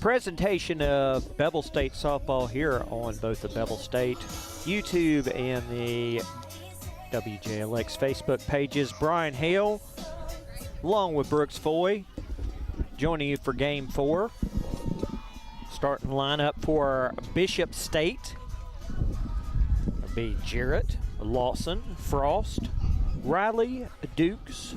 Presentation of Bevill State softball here on both the Bevill State YouTube and the WJLX Facebook pages. Brian Hale, along with Brooks Foy, joining you for Game 4. Starting lineup for Bishop State. It'll be Jarrett, Lawson, Frost, Riley, Dukes,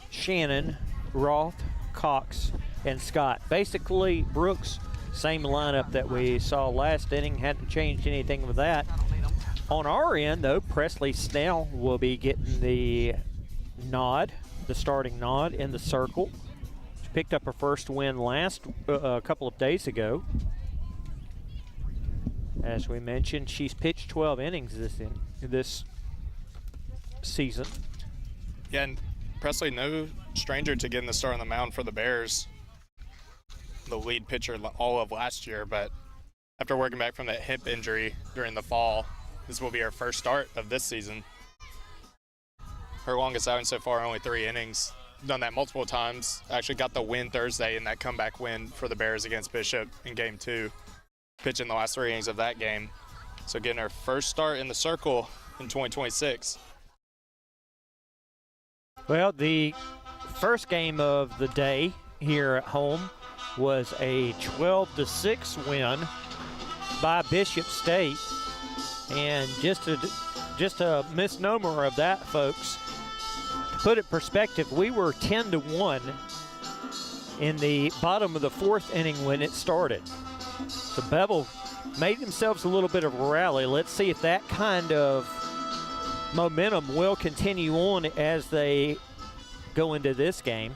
Shannon, Roth, Cox, and Scott. Basically, Brooks, same lineup that we saw last inning. Hadn't changed anything with that. On our end, though, Presley Snell will be getting the nod, the starting nod in the circle. She picked up her first win a couple of days ago. As we mentioned, she's pitched 12 innings this season. Yeah, and Presley, no stranger to getting the start on the mound for the Bears. The lead pitcher all of last year, but after working back from that hip injury during the fall, this will be her first start of this season. Her longest outing so far, only 3 innings. Done that multiple times. Actually got the win Thursday in that comeback win for the Bears against Bishop in Game 2. Pitching the last 3 innings of that game. So getting her first start in the circle in 2026. Well, the first game of the day here at home was a 12-6 win by Bishop State. And just a misnomer of that, folks. To put it in perspective, we were 10-1 in the bottom of the 4th inning when it started. So Bevill made themselves a little bit of a rally. Let's see if that kind of momentum will continue on as they go into this game.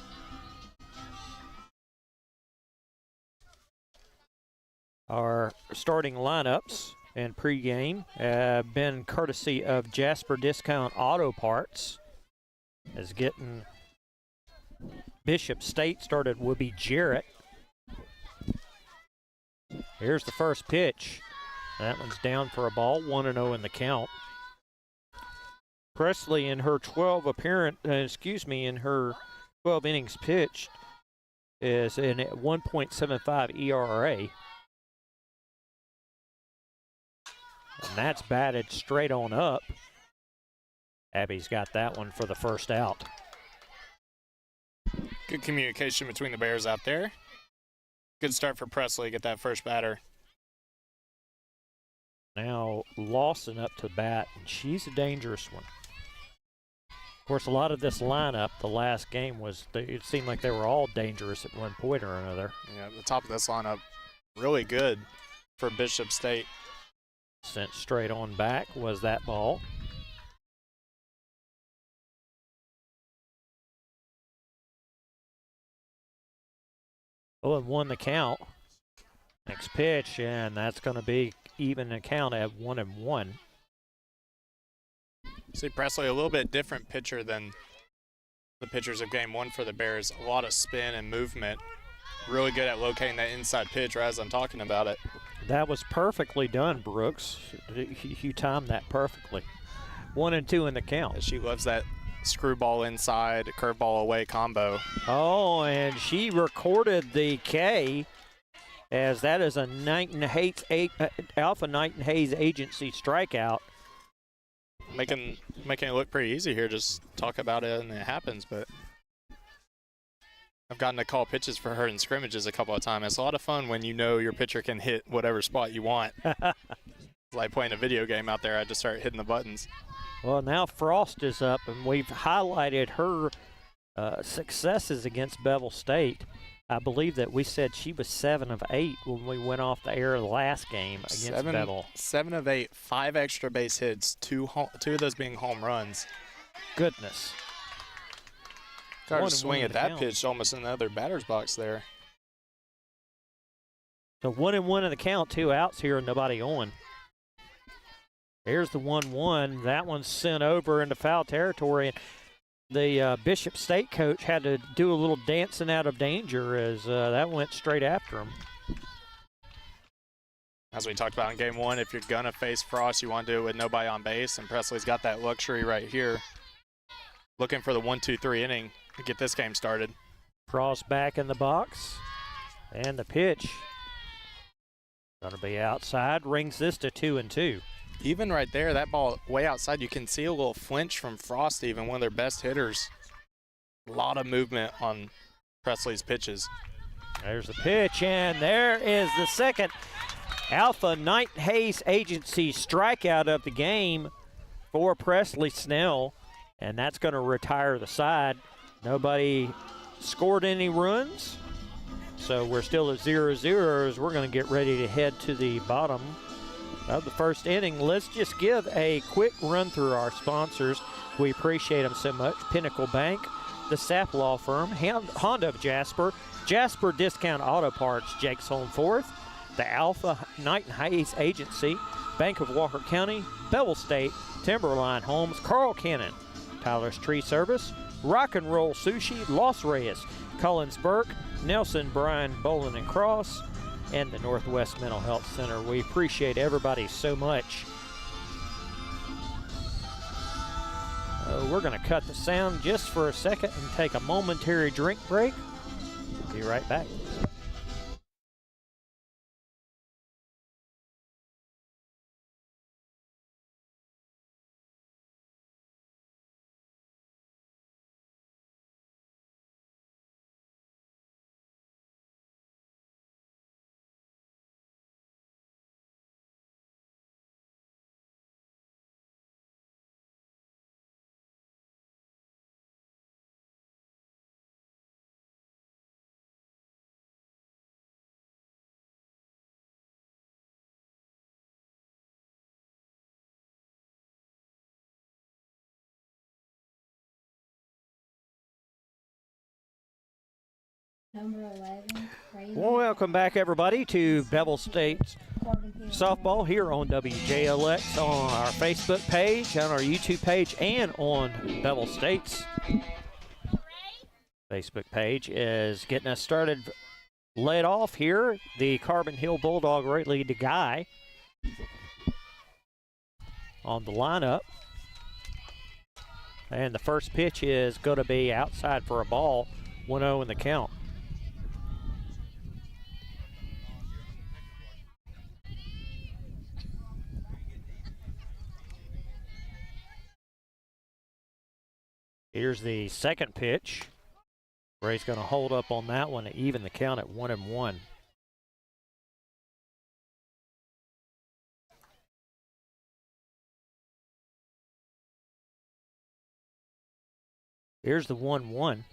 Our starting lineups and pregame have been courtesy of Jasper Discount Auto Parts. As getting Bishop State started will be Jarrett. Here's the first pitch. That one's down for a ball, 1-0 in the count. Presley in her 12 innings pitched is in at 1.75 ERA. And that's batted straight on up. Abby's got that one for the first out. Good communication between the Bears out there. Good start for Presley, get that first batter. Now Lawson up to bat, and she's a dangerous one. Of course, a lot of this lineup, the last game it seemed like they were all dangerous at one point or another. Yeah, the top of this lineup, really good for Bishop State. Sent straight on back was that ball. Oh, and won the count. Next pitch, and that's going to be even the count at 1-1. See, Presley, a little bit different pitcher than the pitchers of Game 1 for the Bears. A lot of spin and movement. Really good at locating that inside pitch right as I'm talking about it. That was perfectly done, Brooks. You timed that perfectly. 1-2 in the count. She loves that screwball inside, curveball away combo. Oh, and she recorded the K, as that is a Alpha Knight and Hayes agency strikeout. Making it look pretty easy here. Just talk about it and it happens, but I've gotten to call pitches for her in scrimmages a couple of times. It's a lot of fun when you know your pitcher can hit whatever spot you want. It's like playing a video game out there. I just start hitting the buttons. Well, now Frost is up, and we've highlighted her successes against Bevill State. I believe that we said she was 7 of 8 when we went off the air the last game against Bevill. 7 of 8, 5 extra base hits, two of those being home runs. Goodness. Hard to swing at that pitch almost in the other batter's box there. So 1-1 in the count, 2 outs here and nobody on. Here's the 1-1. That one's sent over into foul territory. And the Bishop State coach had to do a little dancing out of danger as that went straight after him. As we talked about in Game 1, if you're going to face Frost, you want to do it with nobody on base, and Presley's got that luxury right here. Looking for the 1-2-3 inning to get this game started. Frost back in the box, and the pitch Gonna be outside, rings this to 2-2. Even right there, that ball way outside, you can see a little flinch from Frost, even one of their best hitters. A lot of movement on Presley's pitches. There's the pitch, and there is the second Alpha Knight Hayes Agency strikeout of the game for Presley Snell, and that's going to retire the side. Nobody scored any runs, so we're still at 0-0 as we're going to get ready to head to the bottom of the first inning. Let's just give a quick run through our sponsors. We appreciate them so much. Pinnacle Bank, the Sapp Law Firm, Honda of Jasper, Jasper Discount Auto Parts, Jake's Home Fourth, the Alpha Knight Hayes Agency, Bank of Walker County, Bevill State, Timberline Homes, Carl Cannon, Tyler's Tree Service, Rock and Roll Sushi, Los Reyes, Collins Burke, Nelson Bryan Bowling and Cross, and the Northwest Mental Health Center. We appreciate everybody so much. We're going to cut the sound just for a second and take a momentary drink break. Be right back. Number 11. Well, welcome back, everybody, to Bevill State Softball here on WJLX, on our Facebook page, on our YouTube page, and on Bevill State's Facebook page is getting us started. Led off here, the Carbon Hill Bulldog lead the guy on the lineup. And the first pitch is going to be outside for a ball, 1-0 in the count. Here's the second pitch. Ray's going to hold up on that one to even the count at 1-1. Here's the 1-1.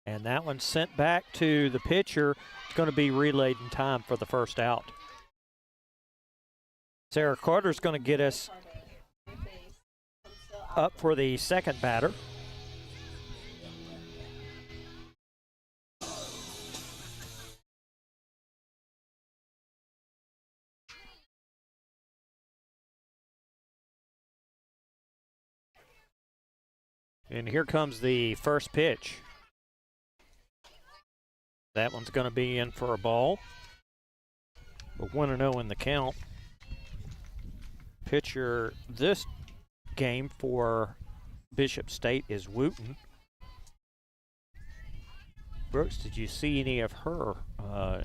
And that one's sent back to the pitcher. It's going to be relayed in time for the first out. Sarah Carter's going to get us up for the second batter. And here comes the first pitch. That one's going to be in for a ball. But 1-0 in the count. Pitcher this game for Bishop State is Wooten. Brooks, did you see any of her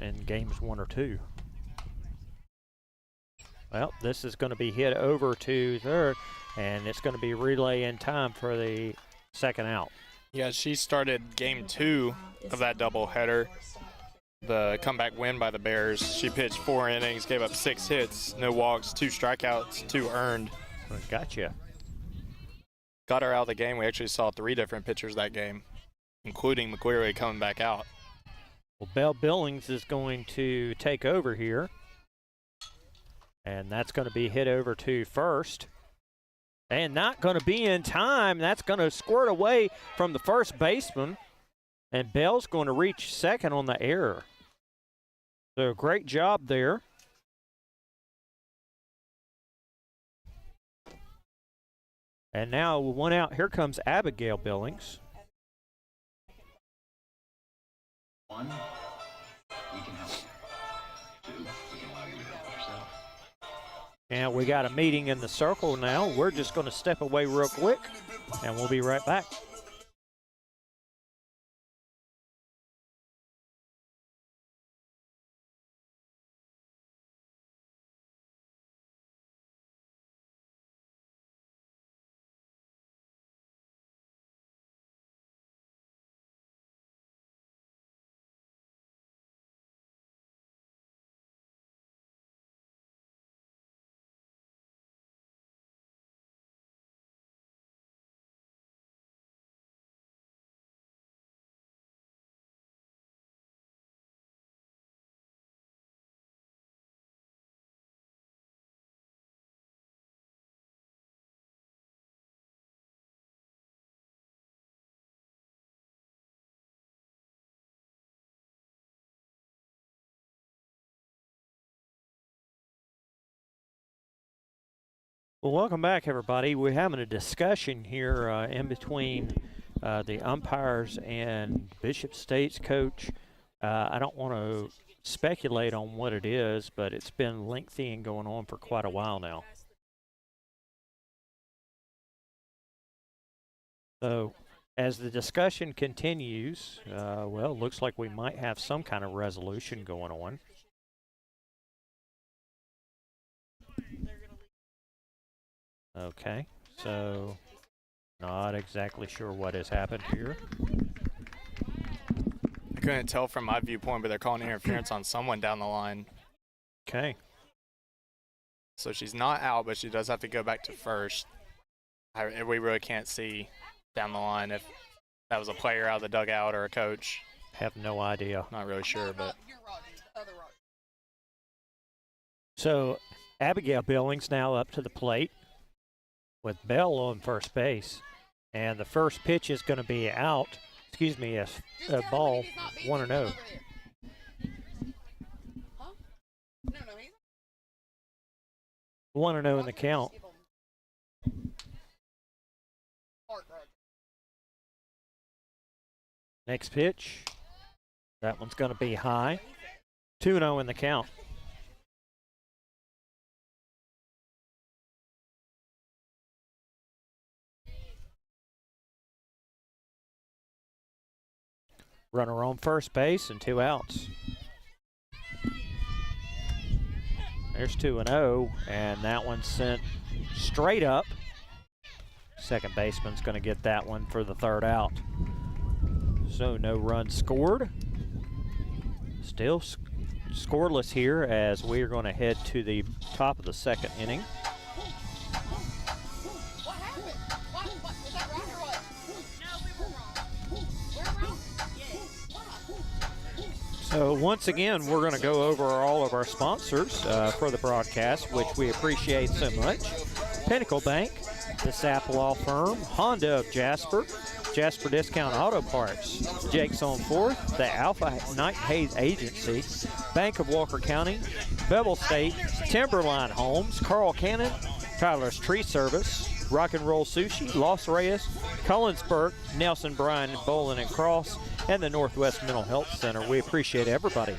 in games 1 or 2? Well, this is going to be hit over to third, and it's going to be relay in time for the second out. Yeah, she started game 2 of that doubleheader, the comeback win by the Bears. She pitched 4 innings, gave up 6 hits, no walks, 2 strikeouts, 2 earned. Gotcha. Got her out of the game. We actually saw 3 different pitchers that game, including McQuarrie coming back out. Well, Belle Billings is going to take over here. And that's going to be hit over to first. And not going to be in time. That's going to squirt away from the first baseman. And Belle's going to reach second on the error. So great job there. And now 1 out. Here comes Abigail Billings. 1, we can help you. 2, we can allow you to help yourself. And we got a meeting in the circle now. We're just going to step away real quick, and we'll be right back. Well, welcome back, everybody. We're having a discussion here in between the umpires and Bishop State's coach. I don't want to speculate on what it is, but it's been lengthy and going on for quite a while now. So, as the discussion continues, well, it looks like we might have some kind of resolution going on. Okay, so not exactly sure what has happened here. I couldn't tell from my viewpoint, but they're calling interference on someone down the line. Okay. So she's not out, but she does have to go back to first. We really can't see down the line if that was a player out of the dugout or a coach. Have no idea. Not really sure, but. So Abigail Billings now up to the plate with Bell on first base. And the first pitch is going to be out. Excuse me, a ball 1-0. Huh? No, he's 1-0 in the count. Next pitch. That one's going to be high. 2-0 in the count. Runner on first base and 2 outs. There's 2-0, and that one's sent straight up. Second baseman's going to get that one for the third out. So no runs scored. Still scoreless here as we are going to head to the top of the second inning. What happened? What? Was that wrong or what? No, we were wrong. We're wrong? Yeah. So once again, we're going to go over all of our sponsors for the broadcast, which we appreciate so much. Pinnacle Bank, the Sapp Law Firm, Honda of Jasper, Jasper Discount Auto Parts, Jake's on Fourth, the Alpha Knight Hayes Agency, Bank of Walker County, Bevill State, Timberline Homes, Carl Cannon, Tyler's Tree Service, Rock and Roll Sushi, Los Reyes, Collinsburg, Nelson Bryan, Bolin and Cross, and the Northwest Mental Health Center. We appreciate everybody.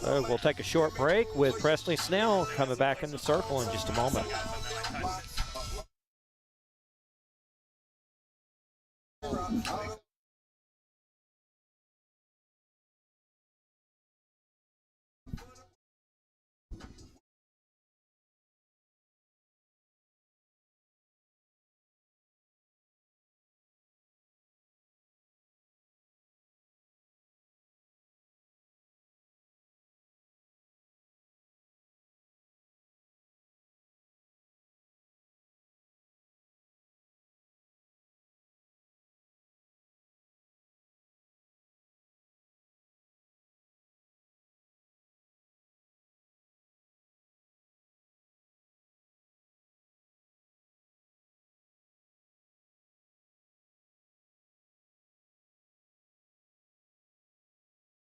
We'll take a short break with Presley Snell coming back in the circle in just a moment.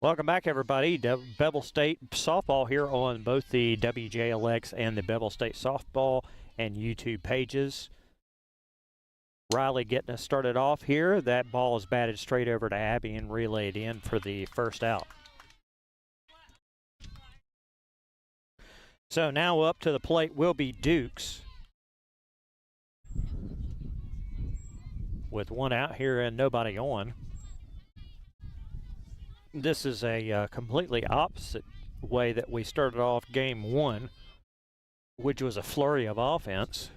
Welcome back, everybody. Bevill State softball here on both the WJLX and the Bevill State softball and YouTube pages. Riley getting us started off here. That ball is batted straight over to Abby and relayed in for the first out. So now up to the plate will be Dukes. With 1 out here and nobody on. This is a completely opposite way that we started off game 1, which was a flurry of offense.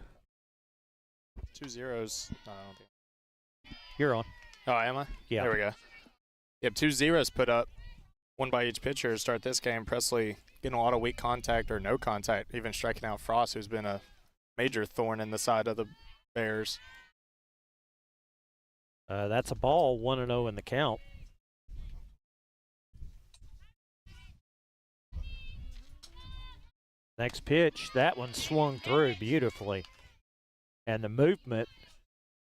2 zeros. No, I don't think. You're on. Oh, am I? Yeah. There we go. Yep, 2 zeros put up, 1 by each pitcher to start this game. Presley getting a lot of weak contact or no contact, even striking out Frost, who's been a major thorn in the side of the Bears. That's a ball, 1-0 in the count. Next pitch, that one swung through beautifully. And the movement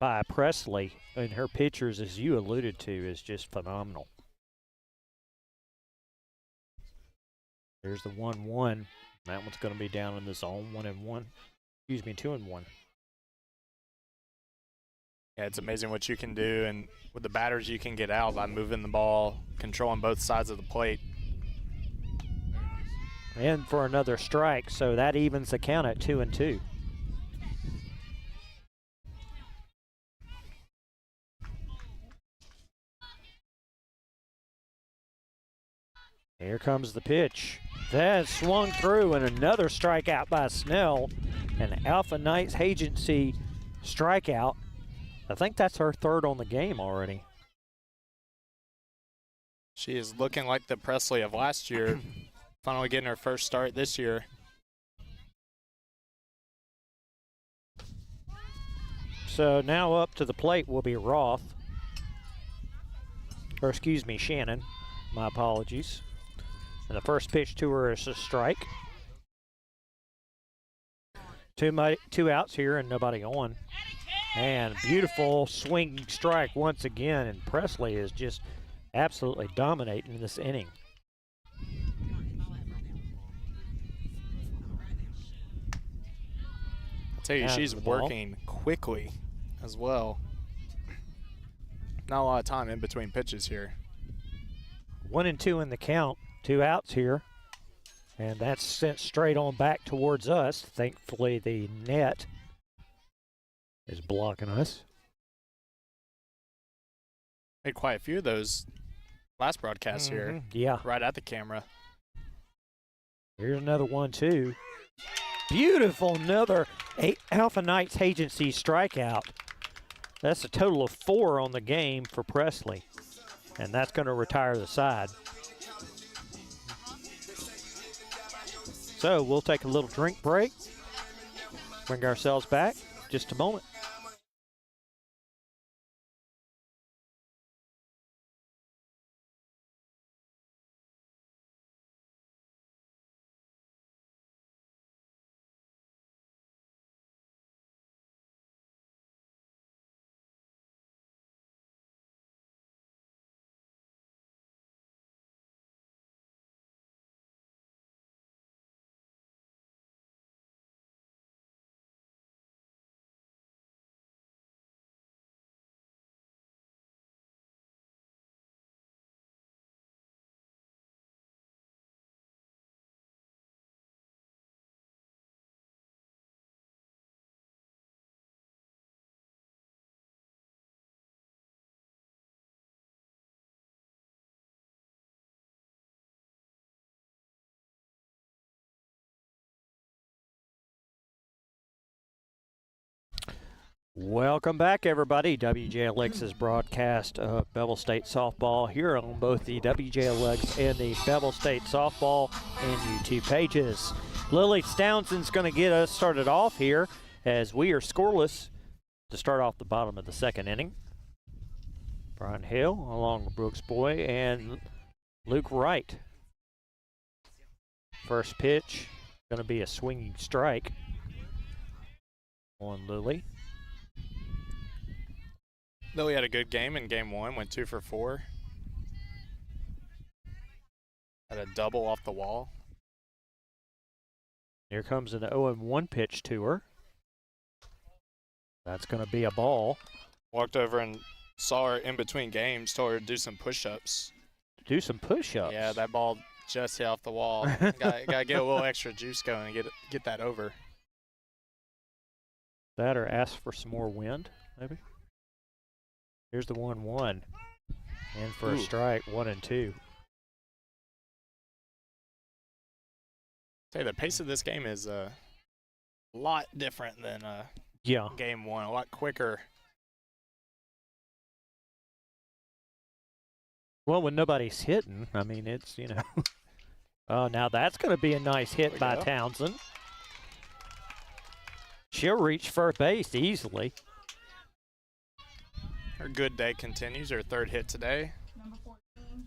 by Presley and her pitchers, as you alluded to, is just phenomenal. There's the 1-1 That one's going to be down in the zone, 1-1. Excuse me, 2-1. Yeah, it's amazing what you can do, and with the batters you can get out by moving the ball, controlling both sides of the plate. And for another strike, so that evens the count at 2-2. Here comes the pitch. That swung through, and another strikeout by Snell. An Alpha Knights agency strikeout. I think that's her third on the game already. She is looking like the Presley of last year, finally getting her first start this year. So now up to the plate will be Roth. Or excuse me, Shannon. My apologies. And the first pitch to her is a strike. Two outs here and nobody on. And beautiful swinging strike once again. And Presley is just absolutely dominating this inning. I'll tell you, she's working quickly as well. Not a lot of time in between pitches here. 1-2 in the count. 2 outs here. And that's sent straight on back towards us. Thankfully, the net is blocking us. Made quite a few of those last broadcasts here. Yeah. Right at the camera. Here's another 1-2. Beautiful, another Alpha Knights agency strikeout. That's a total of 4 on the game for Presley. And that's going to retire the side. So we'll take a little drink break. Bring ourselves back just a moment. Welcome back, everybody. WJLX's broadcast of Bevill State softball here on both the WJLX and the Bevill State softball and YouTube pages. Lily Townsend's going to get us started off here as we are scoreless to start off the bottom of the second inning. Brian Hill along with Brooks Boy and Luke Wright. First pitch going to be a swinging strike on Lily. Lily had a good game in game 1, went 2 for 4. Had a double off the wall. Here comes an 0-1 pitch to her. That's going to be a ball. Walked over and saw her in between games, told her to do some push-ups. Do some push-ups? Yeah, that ball just hit off the wall. Got to get a little extra juice going and get that over. That or ask for some more wind, maybe? Here's the 1-1. And for a strike, 1-2. Say the pace of this game is a lot different than game 1, a lot quicker. Well, when nobody's hitting, I mean, it's, you know. Oh, now that's going to be a nice hit by Townsend. She'll reach first base easily. Her good day continues, her third hit today.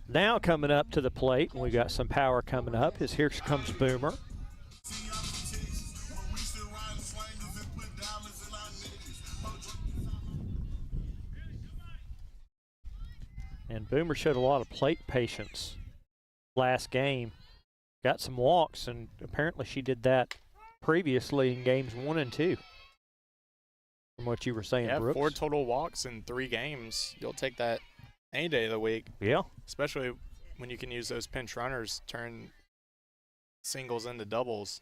Now coming up to the plate, we got some power coming up. Here comes Boomer. And Boomer showed a lot of plate patience last game. got some walks, and apparently she did that previously in games 1 and 2. From what you were saying, Yeah, Brooks. 4 total walks in 3 games. You'll take that any day of the week. Yeah. Especially when you can use those pinch runners, turn singles into doubles.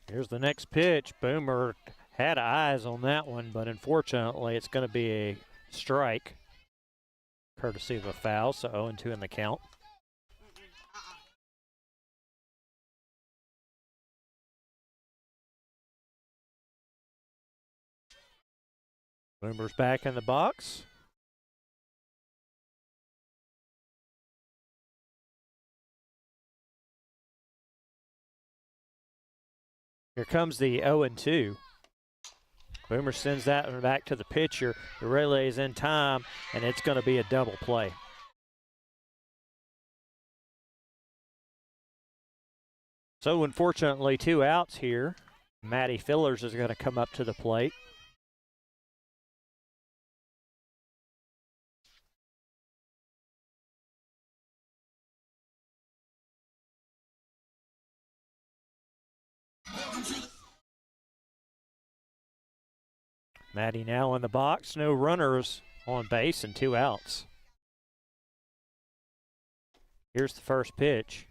Here's the next pitch. Boomer had eyes on that one, but unfortunately it's going to be a strike, courtesy of a foul, so 0-2 in the count. Boomer's back in the box. Here comes the 0-2. Boomer sends that one back to the pitcher. The relay is in time, and it's going to be a double play. So unfortunately, 2 outs here. Maddie Fillers is going to come up to the plate. Maddie now in the box, no runners on base and 2 outs. Here's the first pitch.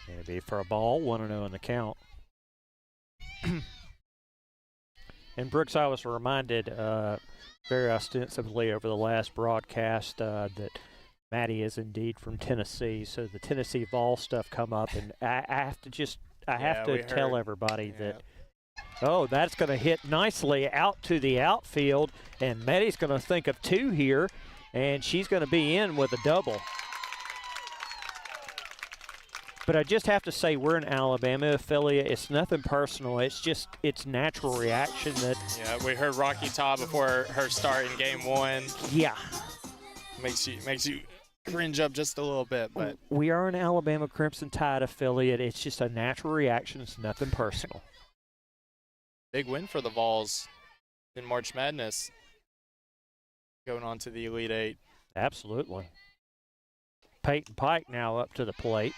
Gonna be for a ball, 1-0 in the count. And Brooks, I was reminded very ostensibly over the last broadcast that Maddie is indeed from Tennessee, so the Tennessee Vol stuff come up, and I have to tell everybody that. Oh, that's going to hit nicely out to the outfield, and Maddie's going to think of 2 here, and she's going to be in with a double. But I just have to say, we're an Alabama affiliate. It's nothing personal. It's natural reaction that. Yeah, we heard Rocky Top before her start in game 1. Yeah. Makes you cringe up just a little bit, but we are an Alabama Crimson Tide affiliate. It's just a natural reaction. It's nothing personal. Big win for the Vols in March Madness, going on to the Elite Eight. Absolutely. Peyton Pike now up to the plate,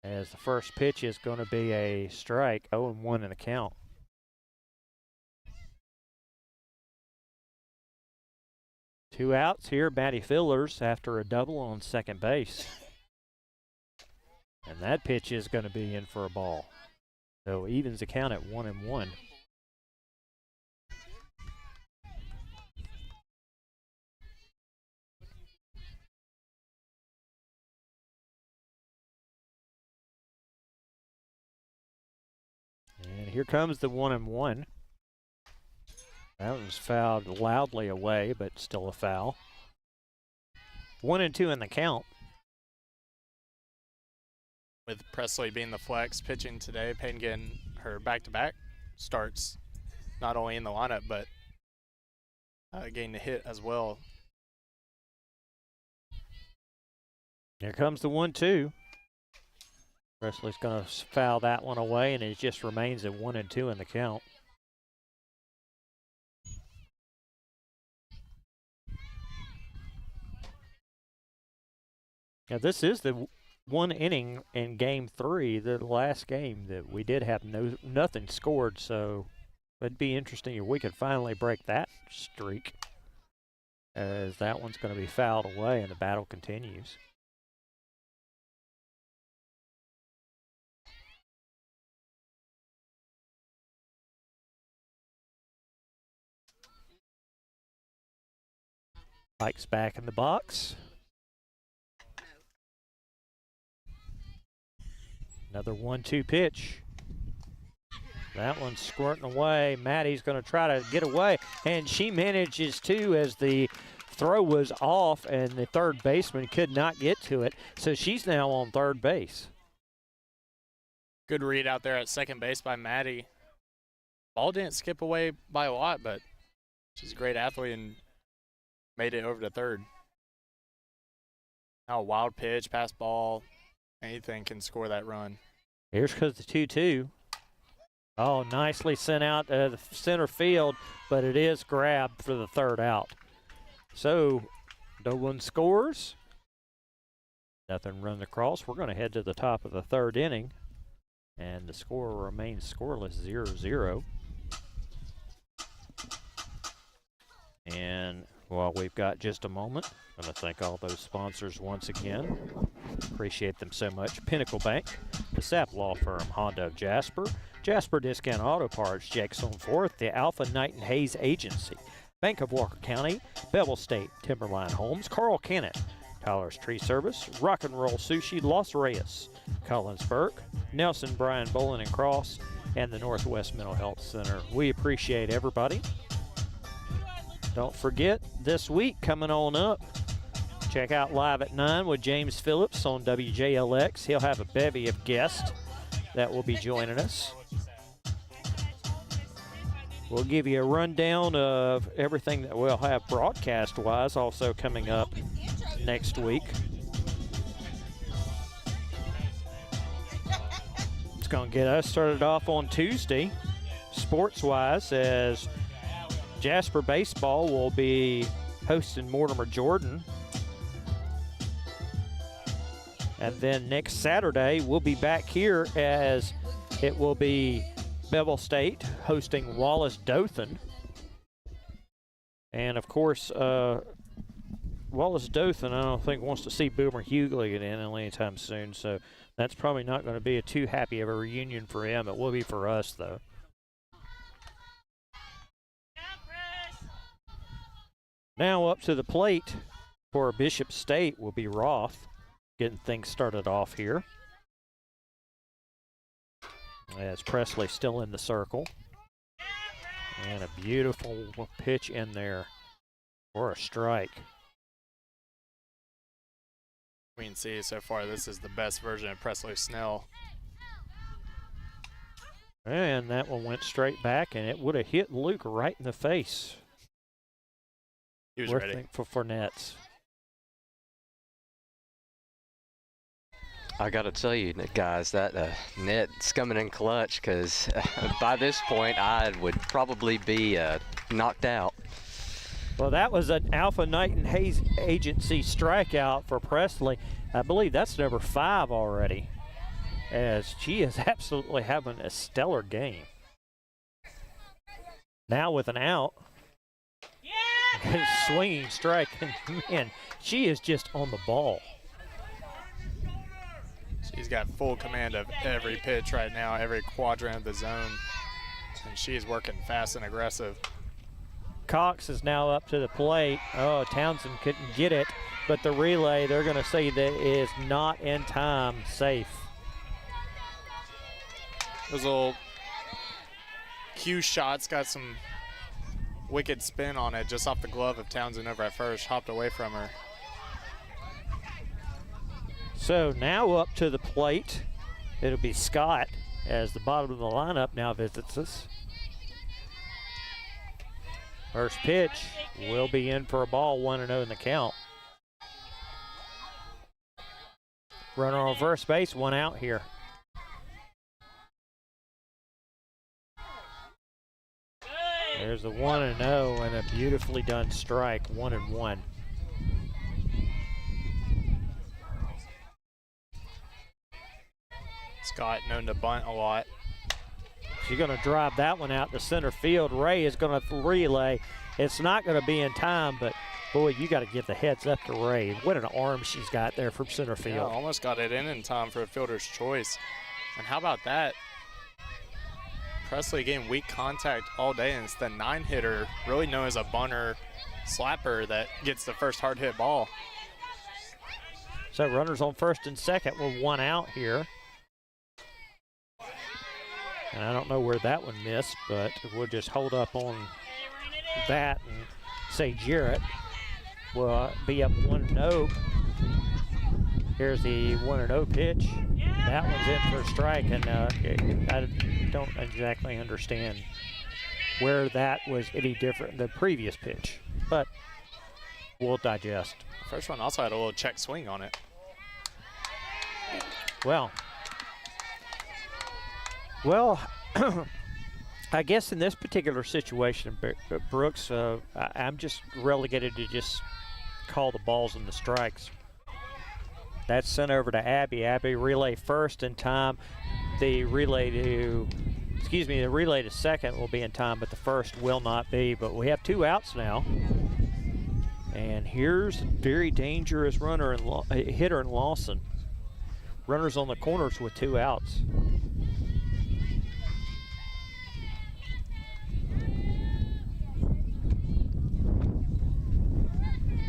as the first pitch is going to be a strike, 0-1 in the count. Two outs here, Maddie Fillers after a double on second base. And that pitch is going to be in for a ball. So evens the count at 1-1. And here comes the 1-1. That was fouled loudly away, but still a foul. 1-2 in the count. With Presley being the flex pitching today, Peyton getting her back-to-back starts, not only in the lineup, but getting the hit as well. Here comes the 1-2. Presley's going to foul that one away, and it just remains at 1-2 in the count. Now this is the one inning in game 3, the last game that we did have nothing scored, so it'd be interesting if we could finally break that streak, as that one's going to be fouled away and the battle continues. Pike's back in the box. Another 1-2 pitch. That one's squirting away. Maddie's going to try to get away, and she manages to, as the throw was off and the third baseman could not get to it. So she's now on third base. Good read out there at second base by Maddie. Ball didn't skip away by a lot, but she's a great athlete and made it over to third. Now a wild pitch, pass ball, anything can score that run. Here's because the 2-2. Oh, nicely sent out the center field, but it is grabbed for the third out. So No one scores. Nothing run across. We're going to head to the top of the third inning, and the score remains scoreless, 0-0. And while we've got just a moment, I'm going to thank all those sponsors once again. Appreciate them so much. Pinnacle Bank, the Sapp Law Firm, Honda of Jasper, Jasper Discount Auto Parts, Jackson Forth, the Alpha Knight and Hayes Agency, Bank of Walker County, Bevill State, Timberline Homes, Carl Kennett, Tyler's Tree Service, Rock and Roll Sushi, Los Reyes, Collinsburg, Nelson Bryan Bowling and Cross, and the Northwest Mental Health Center. We appreciate everybody. Don't forget, this week coming on up, check out Live at 9 with James Phillips on WJLX. He'll have a bevy of guests that will be joining us. We'll give you a rundown of everything that we'll have broadcast-wise also coming up next week. It's going to get us started off on Tuesday, sports-wise, as Jasper Baseball will be hosting Mortimer Jordan. And then next Saturday, we'll be back here as it will be Bevill State hosting Wallace Dothan. And of course, Wallace Dothan, I don't think wants to see Boomer Hughley get in anytime soon. So that's probably not going to be a too happy of a reunion for him. It will be for us, though. Now up to the plate for Bishop State will be Roth, getting things started off here. As Presley still in the circle. And a beautiful pitch in there for a strike. We can see so far this is the best version of Presley Snell. And that one went straight back, and it would have hit Luke right in the face. He was We're ready. thankful for Nets. I got to tell you, guys, that net's coming in clutch because by this point I would probably be knocked out. Well, that was an Alpha Knight and Hayes Agency strikeout for Presley. I believe that's number 5 already, as she is absolutely having a stellar game. Now with an out. Yeah! Swinging strike, and man, she is just on the ball. She's got full command of every pitch right now, every quadrant of the zone, and she's working fast and aggressive. Cox is now up to the plate. Oh, Townsend couldn't get it, but the relay, they're going to say that is not in time, safe. Those little cue shots got some wicked spin on it, just off the glove of Townsend over at first, hopped away from her. So now up to the plate, it'll be Scott as the bottom of the lineup now visits us. First pitch will be in for a ball, 1-0 in the count. Runner on first base, 1 out here. There's the 1-0 and a beautifully done strike, 1-1. Scott known to bunt a lot. She's going to drive that one out to center field. Ray is going to relay. It's not going to be in time, but boy, you got to give the heads up to Ray. What an arm she's got there from center field. Yeah, almost got it in time for a fielder's choice. And how about that? Presley getting weak contact all day, and it's the 9-hitter, really known as a bunter slapper, that gets the first hard hit ball. So runners on first and second with 1 out here. And I don't know where that one missed, but we'll just hold up on that and say Jarrett will be up 1-0. Here's the 1-0 pitch. That one's in for a strike, and I don't exactly understand where that was any different than the previous pitch, but we'll digest. First one also had a little check swing on it. Well, I guess in this particular situation, Brooks, I'm just relegated to just call the balls and the strikes. That's sent over to Abby. Abby relay first in time. The relay to second will be in time, but the first will not be. But we have 2 outs now. And here's a very dangerous hitter in Lawson. Runners on the corners with 2 outs.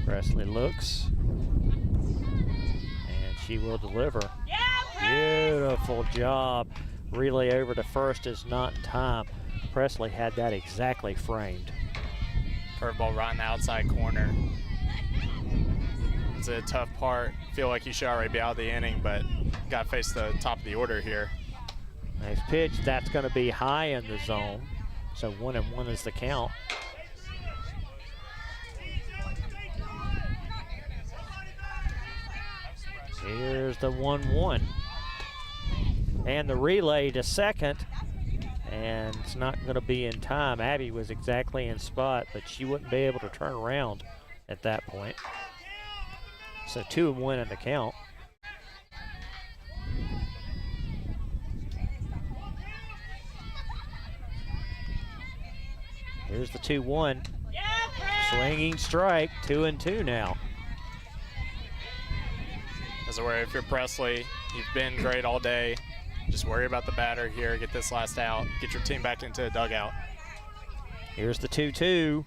Presley looks, and she will deliver. Beautiful job. Relay over to first is not in time. Presley had that exactly framed. Curveball right in the outside corner. It's a tough part. Feel like you should already be out of the inning, but got to face the top of the order here. Nice pitch. That's going to be high in the zone. So 1-1 is the count. Here's the 1-1. And the relay to second. And it's not going to be in time. Abby was exactly in spot, but she wouldn't be able to turn around at that point. So 2-1 in the count. Here's the 2-1. Swinging strike, 2-2 now. As a worry, if you're Presley, you've been great all day. Just worry about the batter here, get this last out, get your team back into the dugout. Here's the 2-2.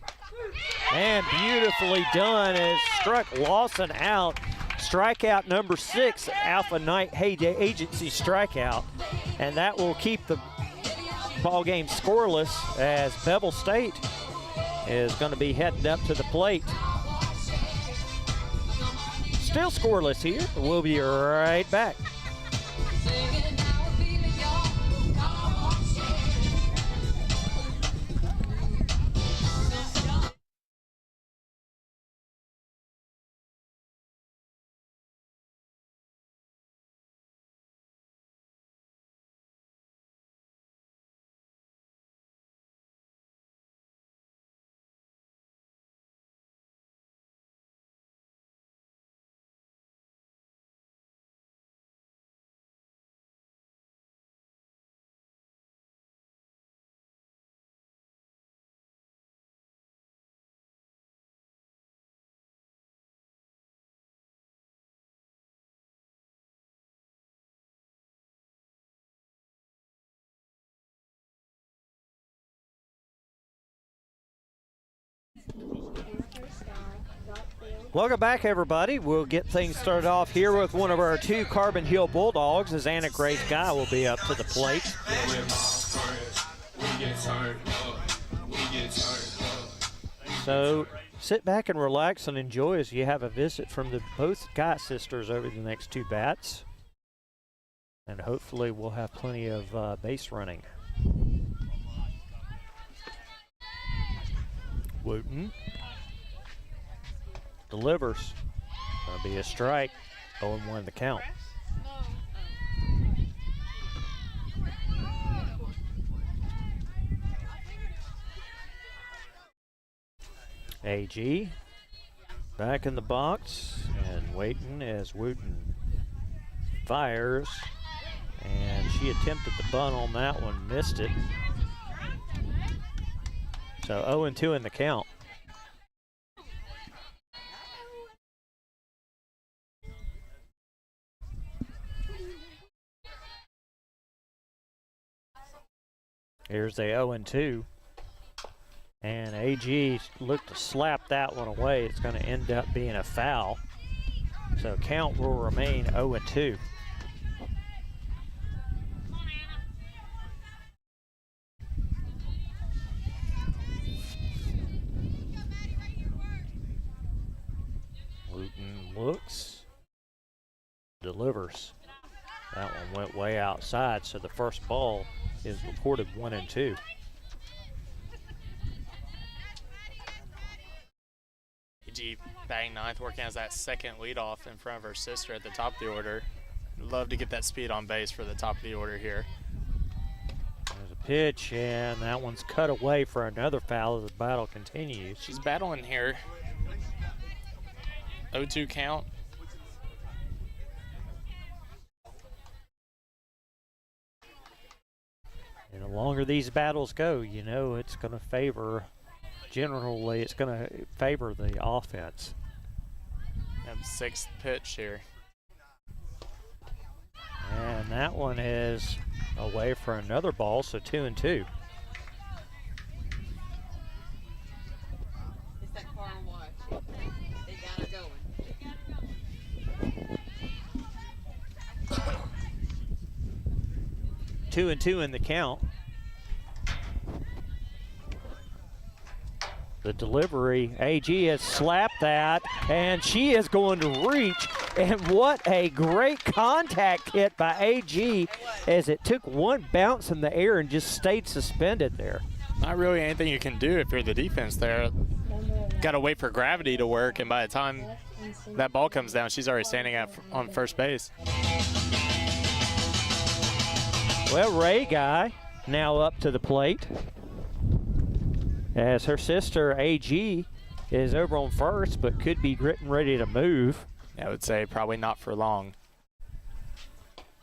And beautifully done as struck Lawson out. Strikeout number 6, Alpha Knight Heyday Agency strikeout. And that will keep the ball game scoreless as Bevill State is going to be heading up to the plate. Still scoreless here. We'll be right back. Welcome back, everybody. We'll get things started off here with one of our 2 Carbon Hill Bulldogs as Anna Grace Guy will be up to the plate. So sit back and relax and enjoy as you have a visit from both Guy sisters over the next 2 bats. And hopefully we'll have plenty of base running. Wooten delivers. Gonna be a strike. 0-1 the count. AG back in the box and waiting as Wooten fires, and she attempted the bunt on that one, missed it. So 0-2 in the count. Here's the 0-2. And AG looked to slap that one away. It's going to end up being a foul. So count will remain 0-2. Wooten looks, delivers. That one went way outside, so the first ball is recorded 1-2. AG batting 9th, working as that second leadoff in front of her sister at the top of the order. Love to get that speed on base for the top of the order here. There's a pitch, and that one's cut away for another foul as the battle continues. She's battling here. 0-2 count. And the longer these battles go, you know it's going to favor, generally it's going to favor the offense. And 6th pitch here. And that one is away for another ball, so 2-2. It's that car and watch. They got it going. 2-2 in the count. The delivery, AG has slapped that, and she is going to reach. And what a great contact hit by AG as it took one bounce in the air and just stayed suspended there. Not really anything you can do if you're the defense there. Got to wait for gravity to work, and by the time that ball comes down, she's already standing on first base. Well, Ray Guy now up to the plate as her sister AG is over on first, but could be getting ready to move. I would say probably not for long.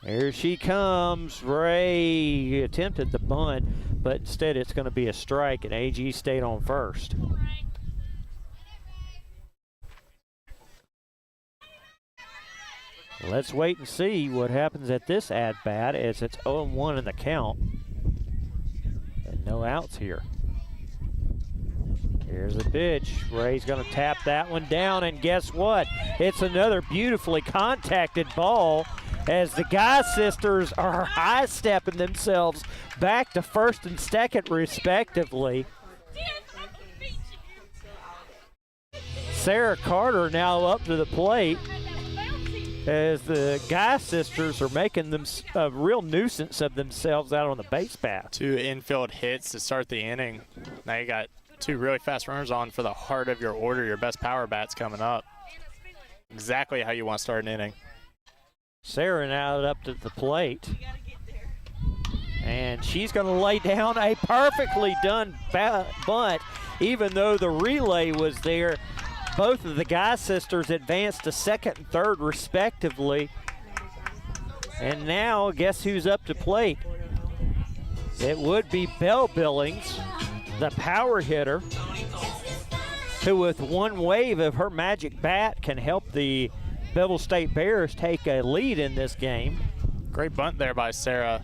Here she comes. Ray attempted the bunt, but instead it's going to be a strike, and AG stayed on first. Let's wait and see what happens at this at-bat as it's 0-1 in the count. And no outs here. Here's the pitch. Ray's going to tap that one down, and guess what? It's another beautifully contacted ball as the Guy sisters are high-stepping themselves back to first and second respectively. Sarah Carter now up to the plate as the Guy sisters are making them a real nuisance of themselves out on the base path. 2 infield hits to start the inning. Now you got 2 really fast runners on for the heart of your order, your best power bats coming up. Exactly how you want to start an inning. Sarah now up to the plate. And she's going to lay down a perfectly done bunt, even though the relay was there. Both of the Guy sisters advanced to second and third respectively. And now, guess who's up to plate? It would be Belle Billings, the power hitter, who with one wave of her magic bat can help the Bevill State Bears take a lead in this game. Great bunt there by Sarah.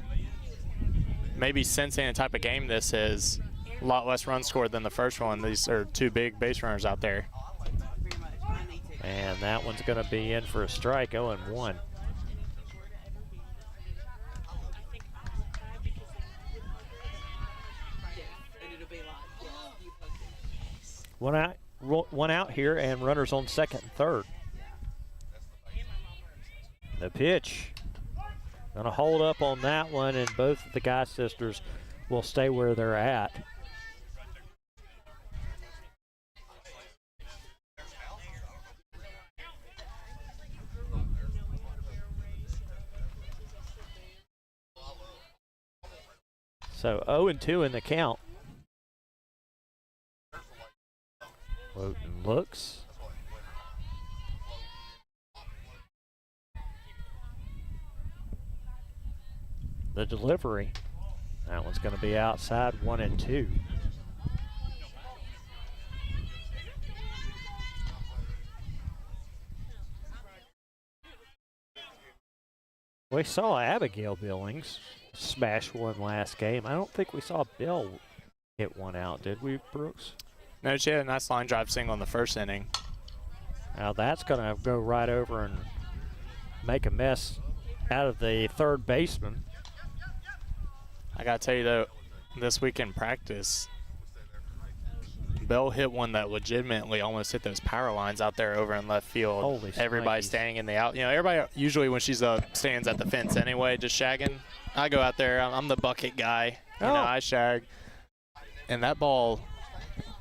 Maybe sensing the type of game this is. A lot less runs scored than the first one. These are 2 big base runners out there. And that one's going to be in for a strike, 0-1. One out here, and runners on second and third. The pitch. Going to hold up on that one, and both of the Guy sisters will stay where they're at. So 0-2 in the count. Wooten looks. The delivery. That one's going to be outside, 1-2. We saw Abigail Billings smash one last game. I don't think we saw Bill hit one out, did we, Brooks? No, she had a nice line drive single in the first inning. Now that's going to go right over and make a mess out of the third baseman. I got to tell you, though, this week in practice, Bell hit one that legitimately almost hit those power lines out there over in left field. Holy everybody snikes. standing in the out. You know, everybody usually when she's up stands at the fence anyway, just shagging. I go out there. I'm the bucket guy. You know, I shag. And that ball,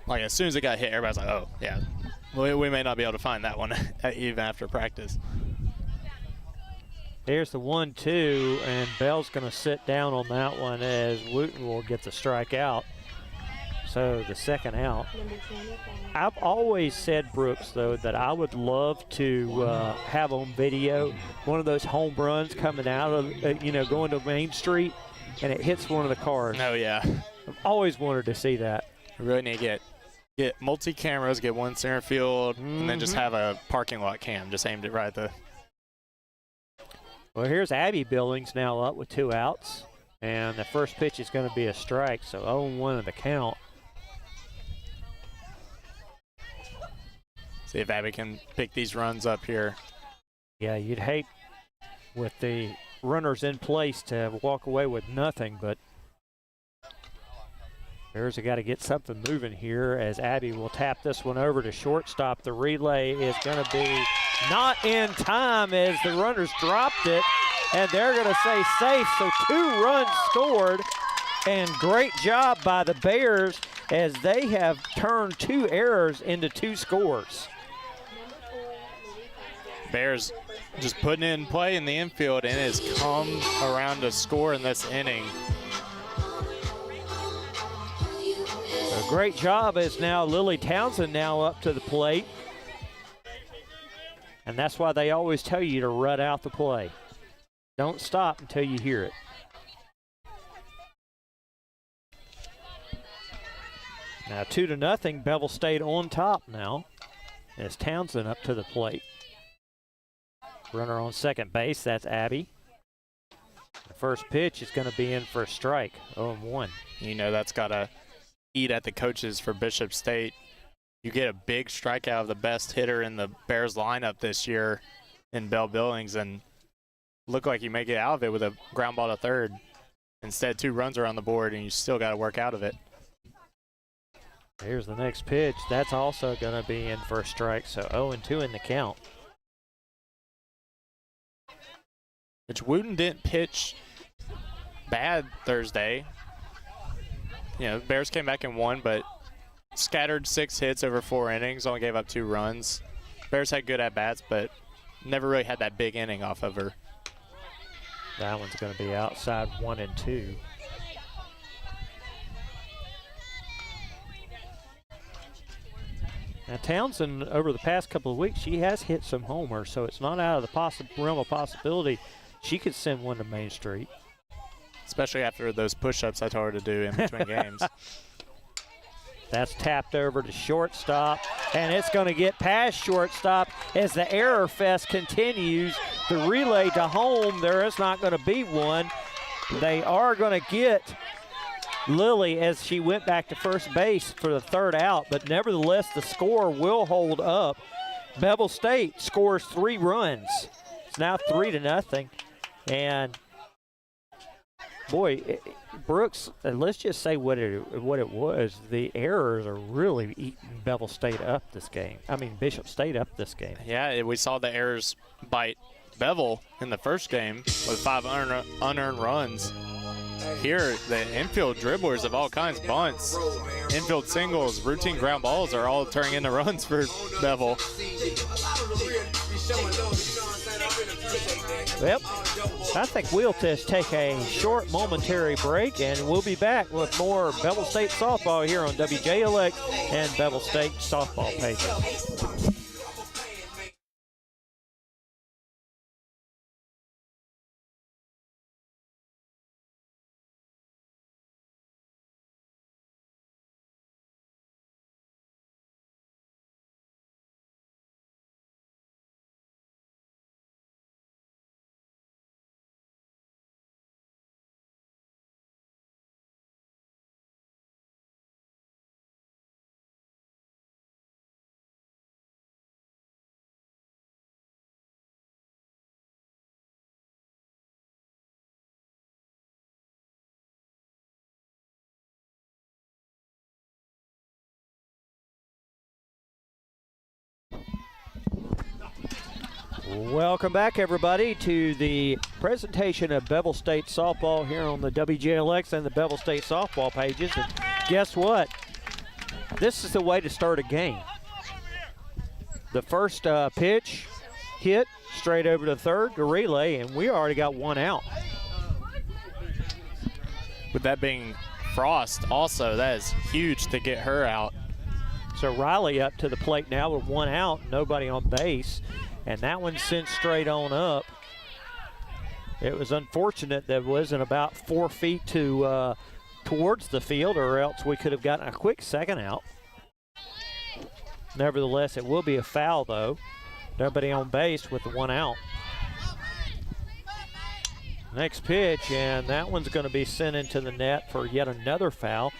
like as soon as it got hit, everybody's like, oh, yeah. We may not be able to find that one even after practice. Here's the 1-2, and Bell's going to sit down on that one as Wooten will get the strike out. So the second out. I've always said, Brooks, though, that I would love to have on video one of those home runs coming out of, going to Main Street, and it hits one of the cars. Oh, yeah. I've always wanted to see that. We really need to get multi-cameras, get one center field, and then just have a parking lot cam just aimed it right at the. Well, here's Abby Billings now up with 2 outs, and the first pitch is going to be a strike, so 0-1 in the count. See if Abby can pick these runs up here. Yeah, you'd hate with the runners in place to walk away with nothing, but Bears have got to get something moving here as Abby will tap this one over to shortstop. The relay is going to be not in time as the runners dropped it, and they're going to say safe. So 2 runs scored, and great job by the Bears as they have turned 2 errors into 2 scores. Bears just putting in play in the infield, and it has come around to score in this inning. A great job is now Lily Townsend now up to the plate. And that's why they always tell you to rut out the play. Don't stop until you hear it. Now 2-0, Bevill State on top now as Townsend up to the plate. Runner on second base, that's Abby. The first pitch is going to be in for a strike, 0-1. That's got to eat at the coaches for Bishop State. You get a big strikeout of the best hitter in the Bears lineup this year in Bell Billings, and look like you may get out of it with a ground ball to third. Instead, 2 runs are on the board, and you still got to work out of it. Here's the next pitch. That's also going to be in for a strike, so 0-2 in the count. Which Wooten didn't pitch bad Thursday. Bears came back and won, but scattered 6 hits over 4 innings, only gave up 2 runs. Bears had good at-bats, but never really had that big inning off of her. That one's going to be outside 1-2. Now Townsend, over the past couple of weeks, she has hit some homers, so it's not out of the realm of possibility she could send one to Main Street. Especially after those push-ups I told her to do in between games. That's tapped over to shortstop, and it's going to get past shortstop as the error fest continues. The relay to home, there is not going to be one. They are going to get Lily as she went back to first base for the 3rd out, but nevertheless the score will hold up. Bevill State scores 3 runs. It's now 3-0, and boy, Brooks, let's just say what it was. The errors are really eating Bevill State up this game. Bishop State up this game. Yeah, we saw the errors bite Bevill in the first game with 5 unearned runs. Here, the infield dribblers of all kinds, bunts, infield singles, routine ground balls are all turning into runs for Bevill. Well, I think we'll just take a short momentary break, and we'll be back with more Bevill State softball here on WJLX and Bevill State softball pages. Welcome back, everybody, to the presentation of Bevill State softball here on the WJLX and the Bevill State softball pages. And guess what? This is the way to start a game. The first pitch hit straight over to third, the relay, and we already got 1 out. With that being Frost also, that is huge to get her out. So Riley up to the plate now with one out, nobody on base, and that one sent straight on up. It was unfortunate that it wasn't about 4 feet to towards the field, or else we could have gotten a quick second out. Nevertheless, it will be a foul though. Nobody on base with the one out. Next pitch, and that one's going to be sent into the net for yet another foul.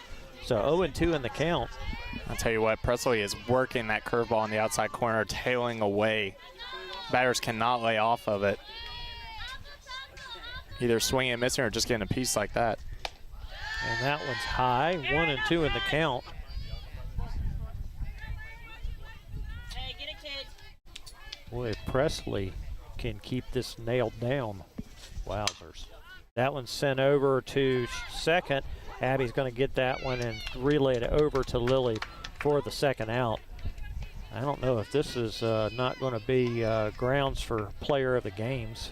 So 0-2 in the count. I'll tell you what, Presley is working that curveball on the outside corner, tailing away. Batters cannot lay off of it. Either swinging and missing or just getting a piece like that. And that one's high, 1-2 in the count. Boy, if Presley can keep this nailed down. Wowzers. That one's sent over to second. Abby's going to get that one and relay it over to Lily for the second out. I don't know if this is not going to be grounds for player of the games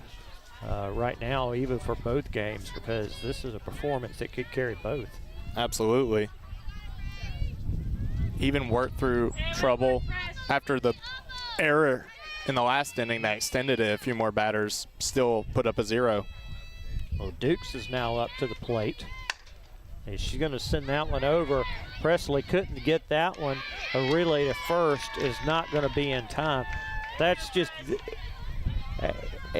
right now, even for both games, because this is a performance that could carry both. Absolutely. Even worked through trouble after the error in the last inning that extended it. A few more batters still put up a 0. Well, Dukes is now up to the plate. And she's going to send that one over. Presley couldn't get that one. A relay to first is not going to be in time. That's just,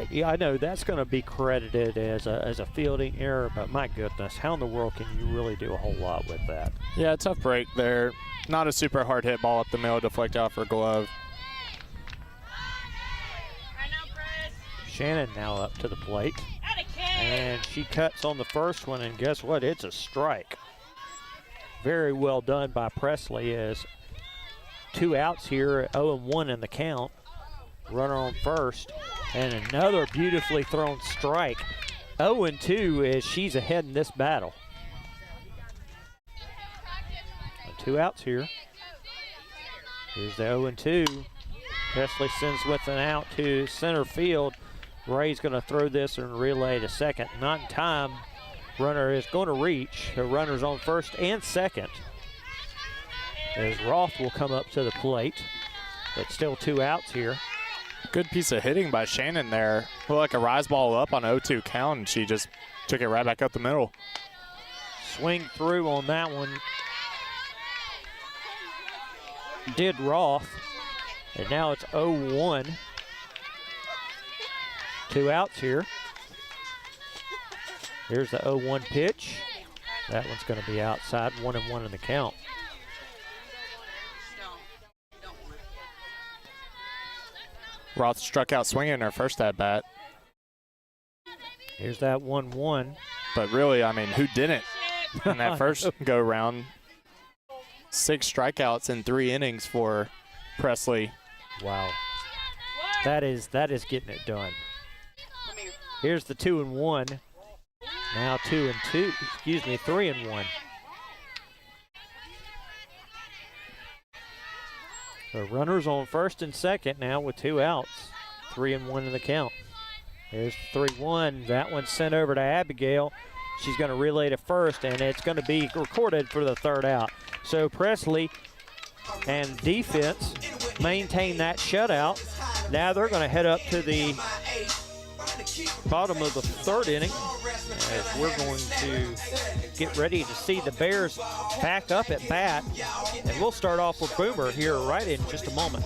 yeah, I know that's going to be credited as a fielding error, but my goodness, how in the world can you really do a whole lot with that? Yeah, tough break there. Not a super hard hit ball up the middle, deflect off her glove. Shannon now up to the plate. And she cuts on the first one, and guess what? It's a strike. Very well done by Presley, as 2 outs here, 0-1 in the count. Runner on first, and another beautifully thrown strike. 0-2 as she's ahead in this battle. 2 outs here. Here's the 0-2. Presley sends with an out to center field. Ray's going to throw this and relay to second. Not in time. Runner is going to reach. The runner's on first and second. As Roth will come up to the plate, but still 2 outs here. Good piece of hitting by Shannon there. Looked like a rise ball up on 0-2 count, and she just took it right back up the middle. Swing through on that one. Did Roth. And now it's 0-1. 2 outs here. Here's the 0-1 pitch. That one's going to be outside, 1-1 in the count. Roth struck out swinging in her first at bat. Here's that 1-1. But really, I mean, who didn't in that first go round? 6 strikeouts in 3 innings for Presley. Wow. That is getting it done. Here's the 2-1. Now 2-2. Excuse me, 3-1. The runners on first and second now with 2 outs. 3-1 in the count. Here's 3-1. That one's sent over to Abigail. She's going to relay to first, and it's going to be recorded for the 3rd out. So Presley and defense maintain that shutout. Now they're going to head up to the bottom of the 3rd inning, as we're going to get ready to see the Bears back up at bat. And we'll start off with Boomer here right in just a moment.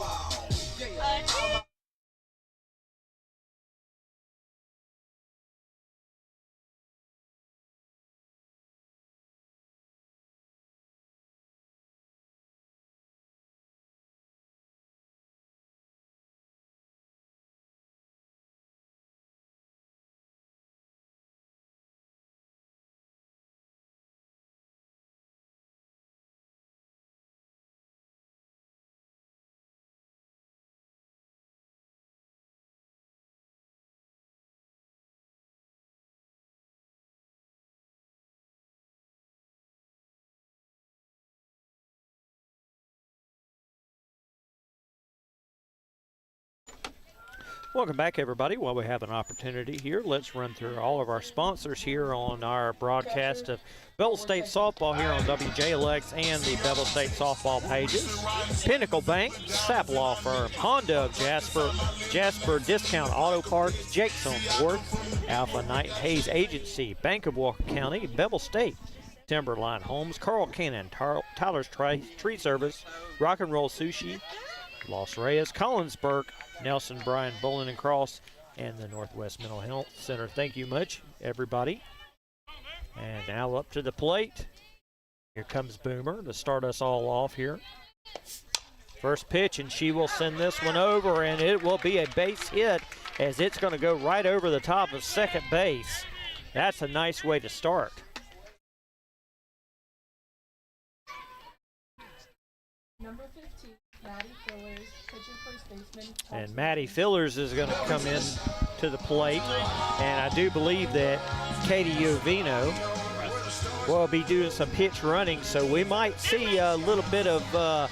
Welcome back, everybody. While we have an opportunity here, let's run through all of our sponsors here on our broadcast of Bevill State Softball here on WJLX and the Bevill State Softball pages. Pinnacle Bank, Sapp Law Firm, Honda of Jasper, Jasper Discount Auto Parts, Jake's on Fourth, Alpha Knight Hayes Agency, Bank of Walker County, Bevill State, Timberline Homes, Carl Cannon, Tyler's Tree Service, Rock and Roll Sushi, Los Reyes, Collinsburg, Nelson Bryan Bowling and Cross, and the Northwest Mental Health Center. Thank you much, everybody. And now up to the plate. Here comes Boomer to start us all off here. First pitch, and she will send this one over, and it will be a base hit as it's going to go right over the top of second base. That's a nice way to start. Number 15, Maddie Fillers, pitching first baseman. And Maddie Fillers is going to come in to the plate. And I do believe that Katie Jovino will be doing some pitch running, so we might see a little bit of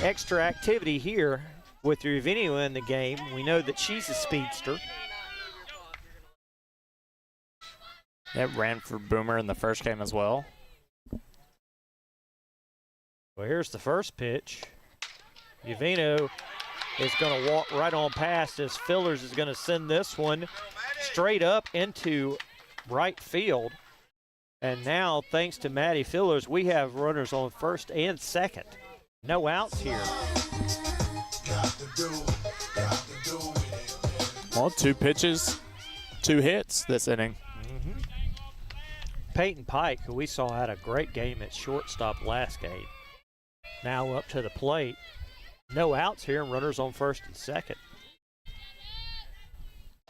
extra activity here with Jovino in the game. We know that she's a speedster. It ran for Boomer in the first game as well. Well, here's the first pitch. Jovino is going to walk right on past as Fillers is going to send this one straight up into right field. And now, thanks to Maddie Fillers, we have runners on first and second. No outs here. Well, 2 pitches, 2 hits this inning. Peyton Pike, who we saw had a great game at shortstop last game, now up to the plate. No outs here, and runners on first and second.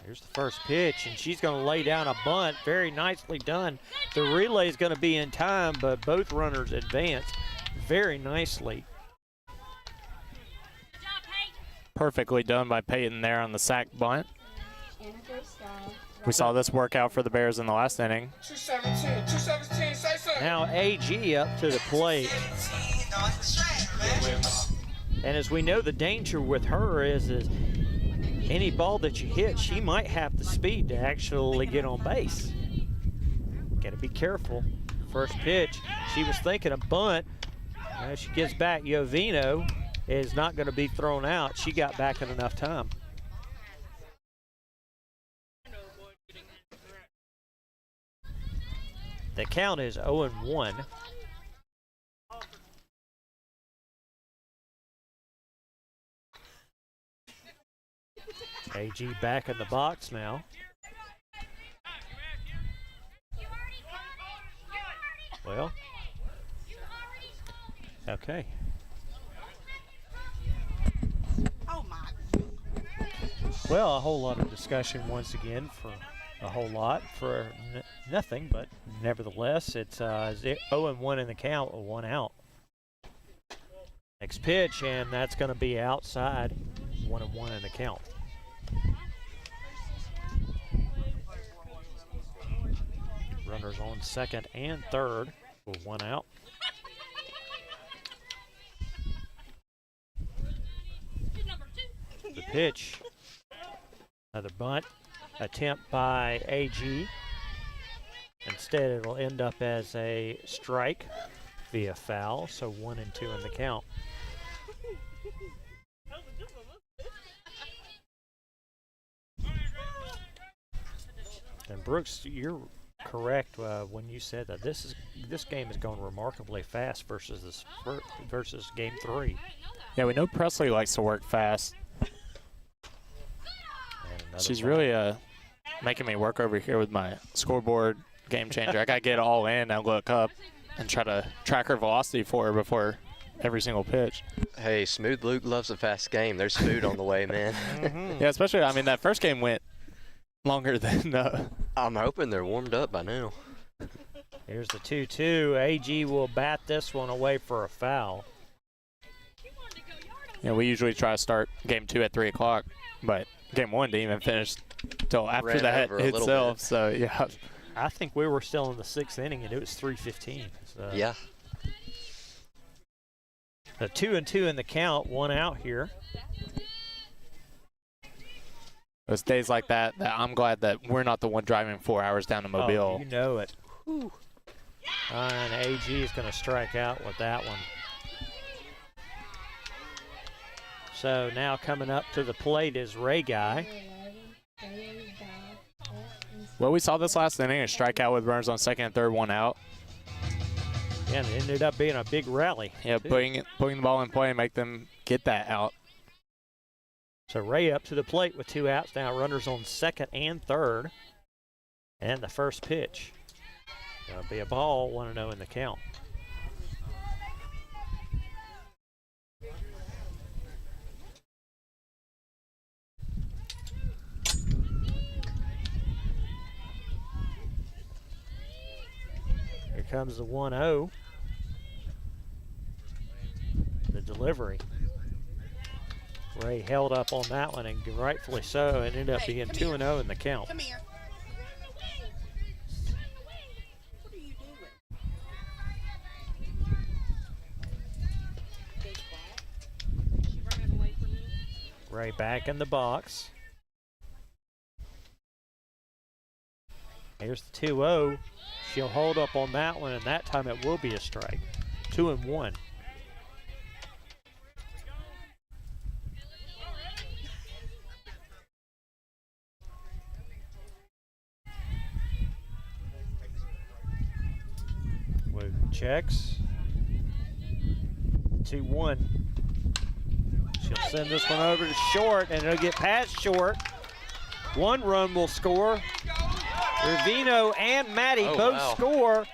Here's the first pitch, and she's going to lay down a bunt. Very nicely done. The relay is going to be in time, but both runners advance very nicely. Perfectly done by Peyton there on the sack bunt. We saw this work out for the Bears in the last inning. 217, say something. Now AG up to the plate. And as we know, the danger with her is any ball that you hit, she might have the speed to actually get on base. Got to be careful. First pitch, she was thinking a bunt. As she gets back, Jovino is not going to be thrown out. She got back in enough time. The count is 0-1. AG back in the box now. Well, okay. Well, a whole lot of discussion once again for a whole lot for nothing, but nevertheless, it's 0-1 in the count with 1 out. Next pitch, and that's going to be outside. 1-1 in the count. Runners on second and third with 1 out. The pitch, another bunt attempt by AG. Instead, it'll end up as a strike via foul, so 1-2 in the count. And Brooks, you're correct when you said that this game is going remarkably fast versus game 3. Yeah, we know Presley likes to work fast. She's really making me work over here with my scoreboard game changer. I got to get all in and look up and try to track her velocity for her before every single pitch. Hey, Smooth Luke loves a fast game. There's food on the way, man. Yeah, especially, I mean, that first game went longer than I'm hoping they're warmed up by now. Here's the 2-2. AG will bat this one away for a foul. Yeah, we usually try to start game 2 at 3 o'clock, but game 1 didn't even finish until after Ran that over a little itself. bit. So, yeah. I think we were still in the 6th inning, and it was 3:15. So. Yeah. The 2-2 in the count, 1 out here. It's days like that I'm glad that we're not the one driving 4 hours down to Mobile. Oh, you know it. Whew. And AG is going to strike out with that one. So now coming up to the plate is Ray Guy. Well, we saw this last inning, a strikeout with runners on second and third, one out. And it ended up being a big rally. Yeah, putting the ball in play and make them get that out. So Ray up to the plate with 2 outs. Now runners on second and third. And the first pitch. Going to be a ball, 1-0 in the count. Here comes the 1-0. The delivery. Ray held up on that one, and rightfully so. It ended up being 2-0 in the count. Come here. What are you doing? She running away from you? Ray back in the box. Here's the 2-0. She'll hold up on that one, and that time it will be a strike. 2-1. Checks. 2-1. She'll send this one over to short, and it'll get past short. 1 run will score. Ravino and Maddie both score.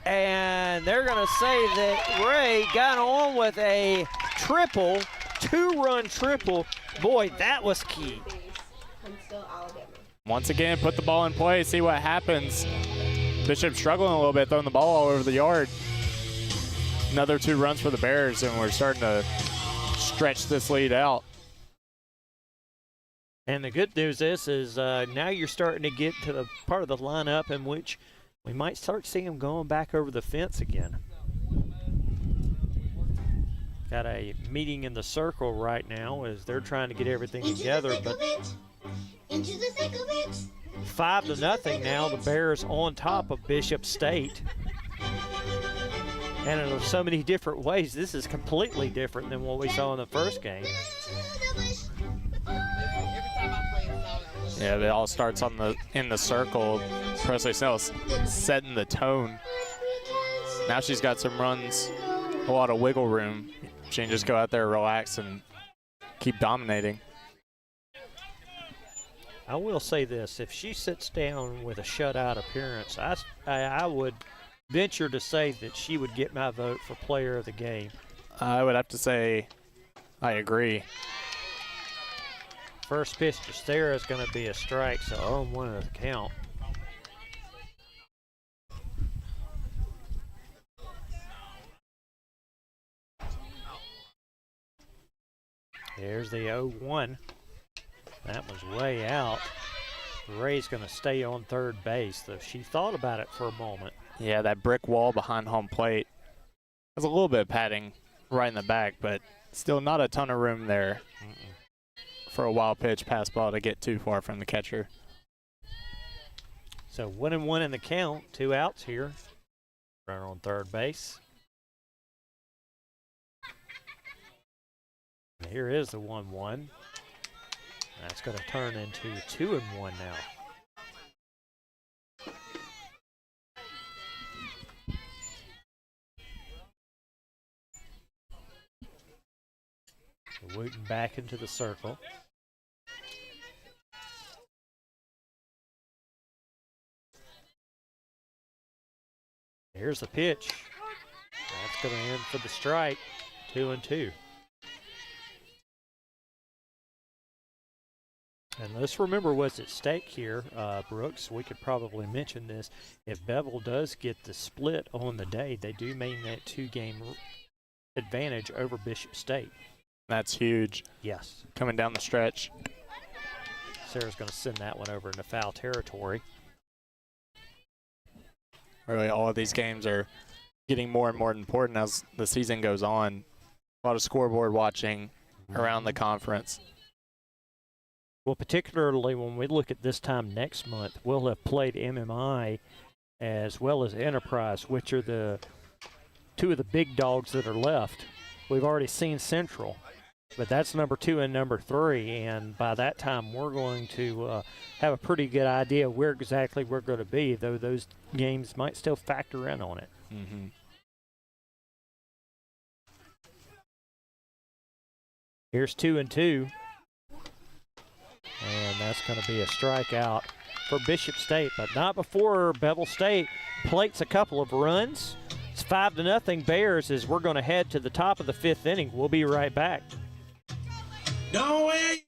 And they're going to say that Ray got on with a triple, 2-run triple. Boy, that was key. Once again, put the ball in play, see what happens. Bishop struggling a little bit, throwing the ball all over the yard. Another 2 runs for the Bears, and we're starting to stretch this lead out. And the good news is now you're starting to get to the part of the lineup in which we might start seeing them going back over the fence again. Got a meeting in the circle right now as they're trying to get everything together. But Into the thick of it. 5-0 now, the Bears on top of Bishop State. And in so many different ways, this is completely different than what we saw in the first game. Yeah, it all starts in the circle. Presley Snell's setting the tone. Now she's got some runs, a lot of wiggle room. She can just go out there, relax, and keep dominating. I will say this, if she sits down with a shutout appearance, I would venture to say that she would get my vote for player of the game. I would have to say I agree. First pitch to Sarah is going to be a strike, so 0-1 in the count. There's the 0-1. That was way out. Ray's going to stay on third base, though she thought about it for a moment. Yeah, that brick wall behind home plate. There's a little bit of padding right in the back, but still not a ton of room there for a wild pitch pass ball to get too far from the catcher. So 1-1 in the count, 2 outs here. Runner on third base. And here is the 1-1. That's going to turn into 2-1 now. Wooten back into the circle. Here's the pitch. That's going to end for the strike. 2-2. And let's remember what's at stake here, Brooks. We could probably mention this. If Bevill does get the split on the day, they do maintain that 2-game advantage over Bishop State. That's huge. Yes. Coming down the stretch. Sarah's going to send that one over into foul territory. Really, all of these games are getting more and more important as the season goes on. A lot of scoreboard watching around the conference. Well, particularly when we look at this time next month, we'll have played MMI as well as Enterprise, which are the two of the big dogs that are left. We've already seen Central, but that's number 2 and number 3, and by that time we're going to have a pretty good idea where exactly we're going to be, though those games might still factor in on it. Mm-hmm. Here's 2-2, and that's going to be a strikeout for Bishop State, but not before Bevill State plates a couple of runs. It's 5-0 Bears as we're going to head to the top of the 5th inning. We'll be right back. No way.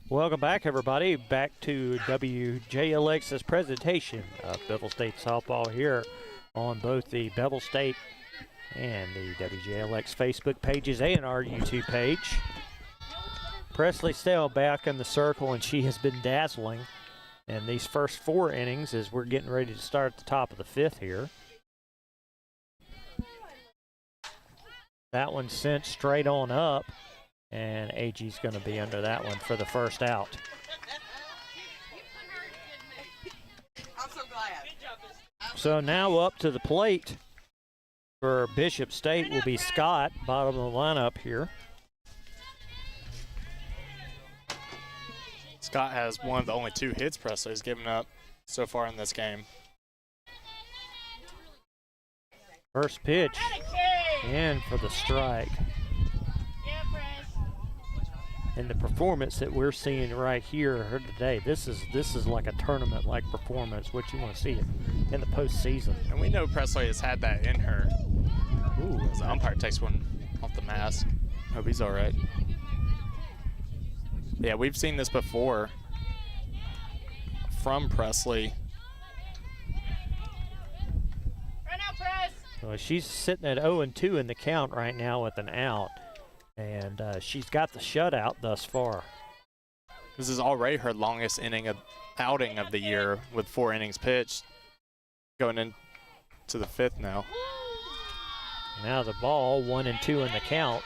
Welcome back, everybody. Back to WJLX's presentation of Bevill State softball here on both the Bevill State and the WJLX Facebook pages and our YouTube page. Presley Stell back in the circle, and she has been dazzling in these first 4 innings as we're getting ready to start at the top of the 5th here. That one sent straight on up, and AG's going to be under that one for the first out. I'm so glad. So now up to the plate for Bishop State will be Scott, bottom of the lineup here. Scott has one of the only 2 hits Presley's given up so far in this game. First pitch in for the strike. And the performance that we're seeing right here today, this is like a tournament-like performance, what you want to see it in the postseason. And we know Presley has had that in her. Ooh, As the umpire takes one off the mask. Hope he's all right. Yeah, we've seen this before from Presley. Run out, press. well, she's sitting at 0-2 in the count right now with an out, and she's got the shutout thus far. This is already her longest outing of the year with 4 innings pitched. Going into the 5th now. Now the ball, 1-2 in the count.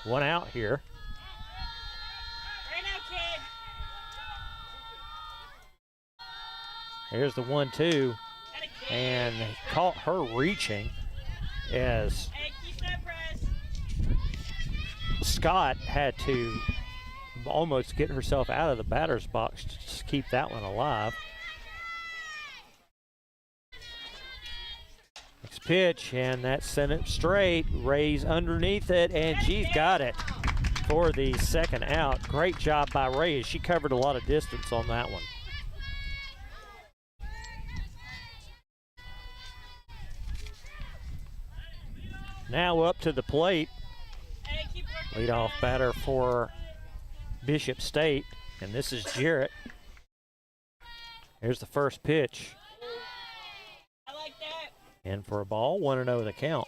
1 out here. Right now, kid. Here's the 1-2, and they caught her reaching as Hey, keep that press. Scott had to almost get herself out of the batter's box to keep that one alive. Next pitch, and that sent it straight. Ray's underneath it, and she's got it for the second out. Great job by Ray as she covered a lot of distance on that one. Now up to the plate. Hey, keep working. Leadoff batter for Bishop State, and this is Jarrett. Here's the first pitch. I like that. In for a ball, 1-0 the count.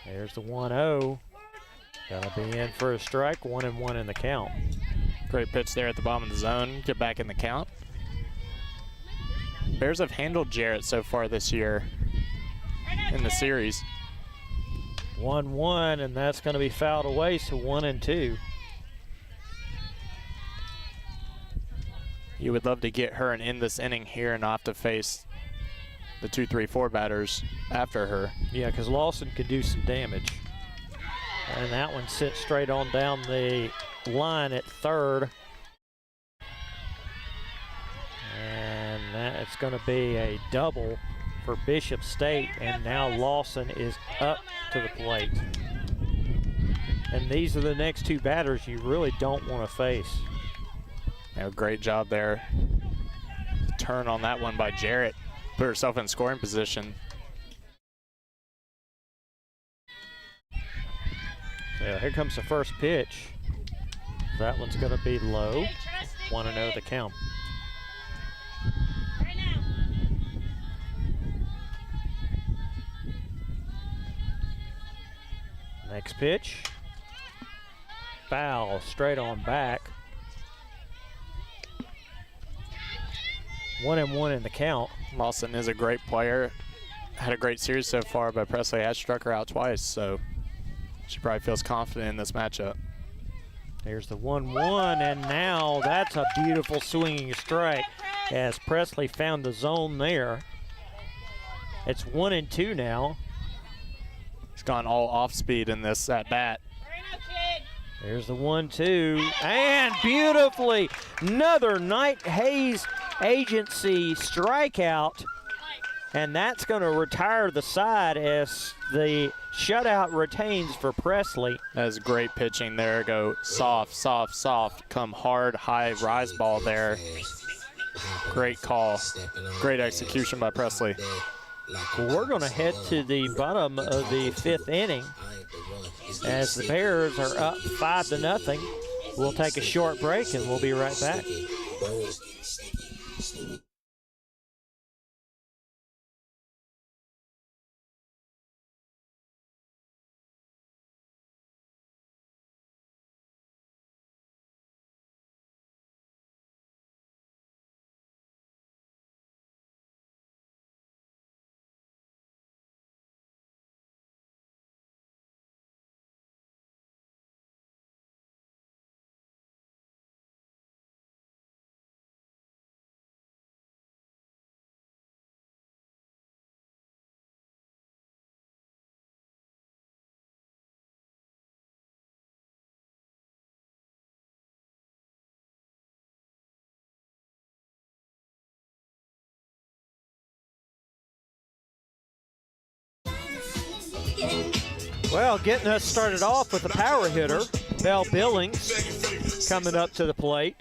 There's the 1-0. Gonna be in for a strike, 1-1 in the count. Great pitch there at the bottom of the zone. Get back in the count. Bears have handled Jarrett so far this year in the series. 1-1, and that's going to be fouled away, so 1-2. You would love to get her and end this inning here and not have to face the 2, 3, 4 batters after her. Yeah, because Lawson could do some damage. And that one sits straight on down the line at third. And that's going to be a double for Bishop State, and now Lawson is up to the plate. And these are the next two batters you really don't want to face. Yeah, great job there. Turn on that one by Jarrett. Put herself in scoring position. So here comes the first pitch. That one's going to be low. 1-0 the count. Next pitch. Foul, straight on back. 1-1 in the count. Lawson is a great player. Had a great series so far, but Presley has struck her out twice, so she probably feels confident in this matchup. There's the 1-1, and now that's a beautiful swinging strike as Presley found the zone there. It's 1-2 now. He's gone all off speed in this at bat. There's the 1-2, and beautifully, another Knight Hayes Agency strikeout, and that's going to retire the side as the shutout retains for Presley. That is great pitching there. Go soft, soft, soft. Come hard, high rise ball there. Great call. Great execution by Presley. Well, we're going to head to the bottom of the fifth inning as the Bears are up 5-0. We'll take a short break and we'll be right back. Well, getting us started off with a power hitter, Belle Billings, coming up to the plate.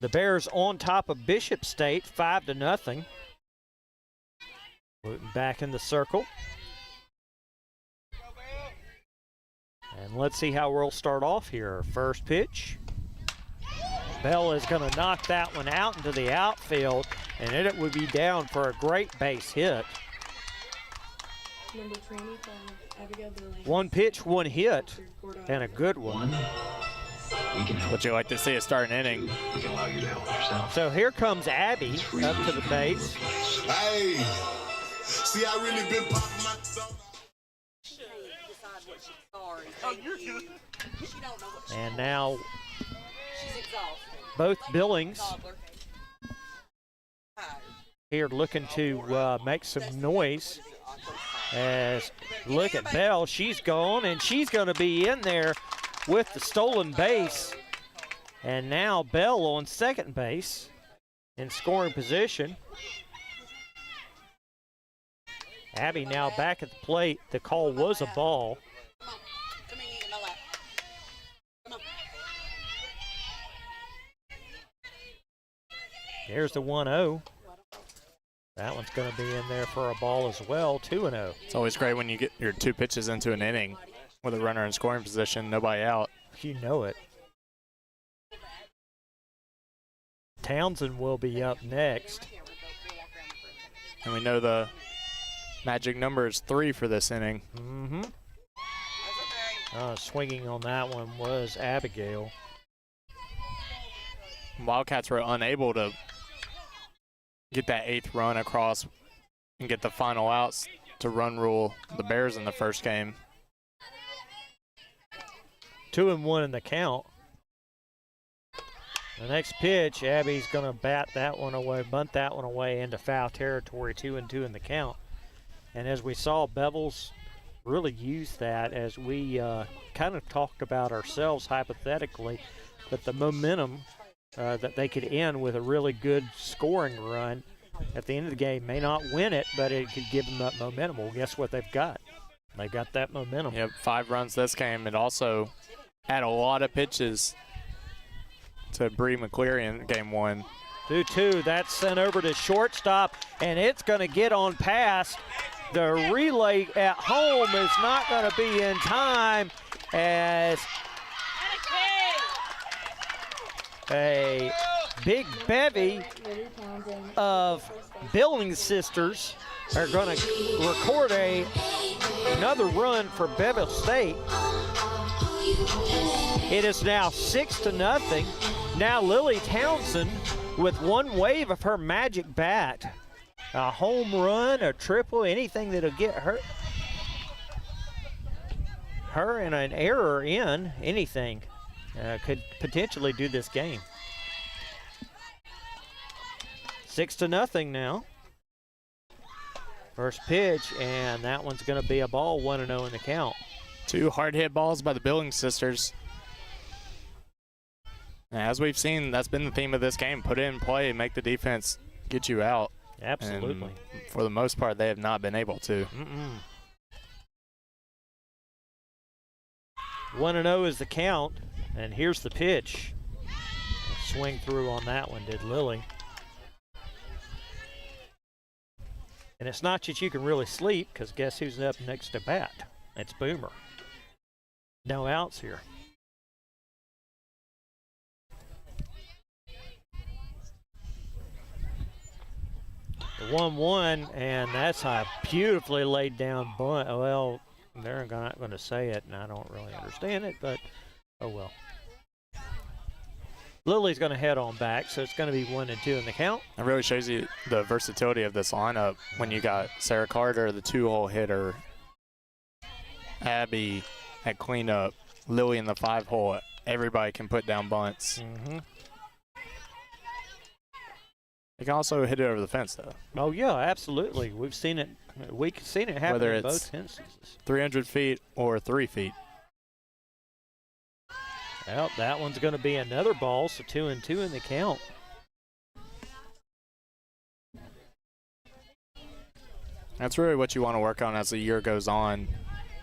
The Bears on top of Bishop State, 5-0. Back in the circle. And let's see how we'll start off here. First pitch. Bell is going to knock that one out into the outfield, and it would be down for a great base hit. Number 25, Abigail Billing. One pitch, one hit, and a good one. What you like to see is start an inning. We can allow you to help yourself. So here comes Abby up to the base. Hey, see, I really been popping my thumb. And now both Billings here looking to make some noise. As look at Bell, she's gone, and she's going to be in there with the stolen base. And now Bell on second base in scoring position. Abby now back at the plate. The call was a ball. Here's the 1-0. That one's going to be in there for a ball as well, 2-0. It's always great when you get your two pitches into an inning with a runner in scoring position, nobody out. You know it. Townsend will be up next. And we know the magic number is 3 for this inning. Swinging on that one was Abigail. Wildcats were unable to get that 8th run across and get the final outs to run rule the Bears in the first game. 2-1 in the count. The next pitch, Abby's going to bat that one away, bunt that one away into foul territory, 2-2 in the count. And as we saw, Bevill's really used that, as we kind of talked about ourselves hypothetically, that the momentum that they could end with a really good scoring run at the end of the game may not win it, but it could give them that momentum. Well, guess what they've got? They've got that momentum. Yep, 5 runs this game. It also had a lot of pitches to Bree McCleary in game 1. 2-2, that's sent over to shortstop, and it's going to get on past. The relay at home is not going to be in time, as a big bevy of Billings sisters are going to record another run for Bevill State. It is now 6-0. Now Lily Townsend with one wave of her magic bat. A home run, a triple, anything that'll get her and an error in, anything could potentially do this game. 6-0 now. First pitch, and that one's going to be a ball, 1-0 in the count. 2 hard hit balls by the Billings sisters. And as we've seen, that's been the theme of this game. Put it in play, make the defense get you out. Absolutely. And for the most part, they have not been able to. 1-0 is the count, and here's the pitch. Swing through on that one, did Lily. And it's not that you can really sleep, because guess who's up next to bat? It's Boomer. No outs here. The 1-1, and that's a beautifully laid down bunt. Well, they're not going to say it, and I don't really understand it, but oh well. Lily's going to head on back, so it's going to be 1-2 in the count. It really shows you the versatility of this lineup when you got Sarah Carter, the 2-hole hitter, Abby at cleanup, Lily in the 5-hole. Everybody can put down bunts. They can also hit it over the fence, though. Oh yeah, absolutely. We've seen it. We've seen it happen Whether in it's both instances. 300 feet or 3 feet. Well, that one's going to be another ball, so 2-2 in the count. That's really what you want to work on as the year goes on.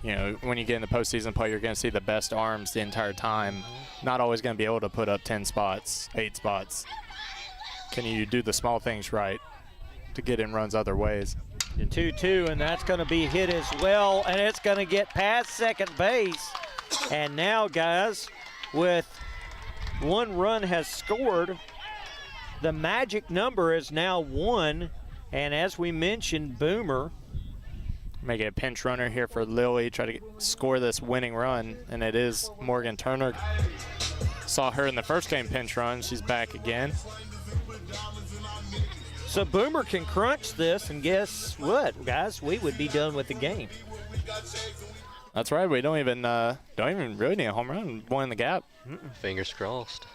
You know, when you get into postseason play, you're going to see the best arms the entire time. Not always going to be able to put up 10 spots, 8 spots. Can you do the small things right to get in runs other ways? The 2-2, and that's going to be hit as well, and it's going to get past second base. And now, guys, with 1 run has scored, the magic number is now 1, and as we mentioned, Boomer. Make it a pinch runner here for Lily, try to score this winning run, and it is Morgan Turner. Saw her in the first game pinch run. She's back again. So Boomer can crunch this, and guess what, guys? We would be done with the game. That's right. We don't even really need a home run. One in the gap. Fingers crossed.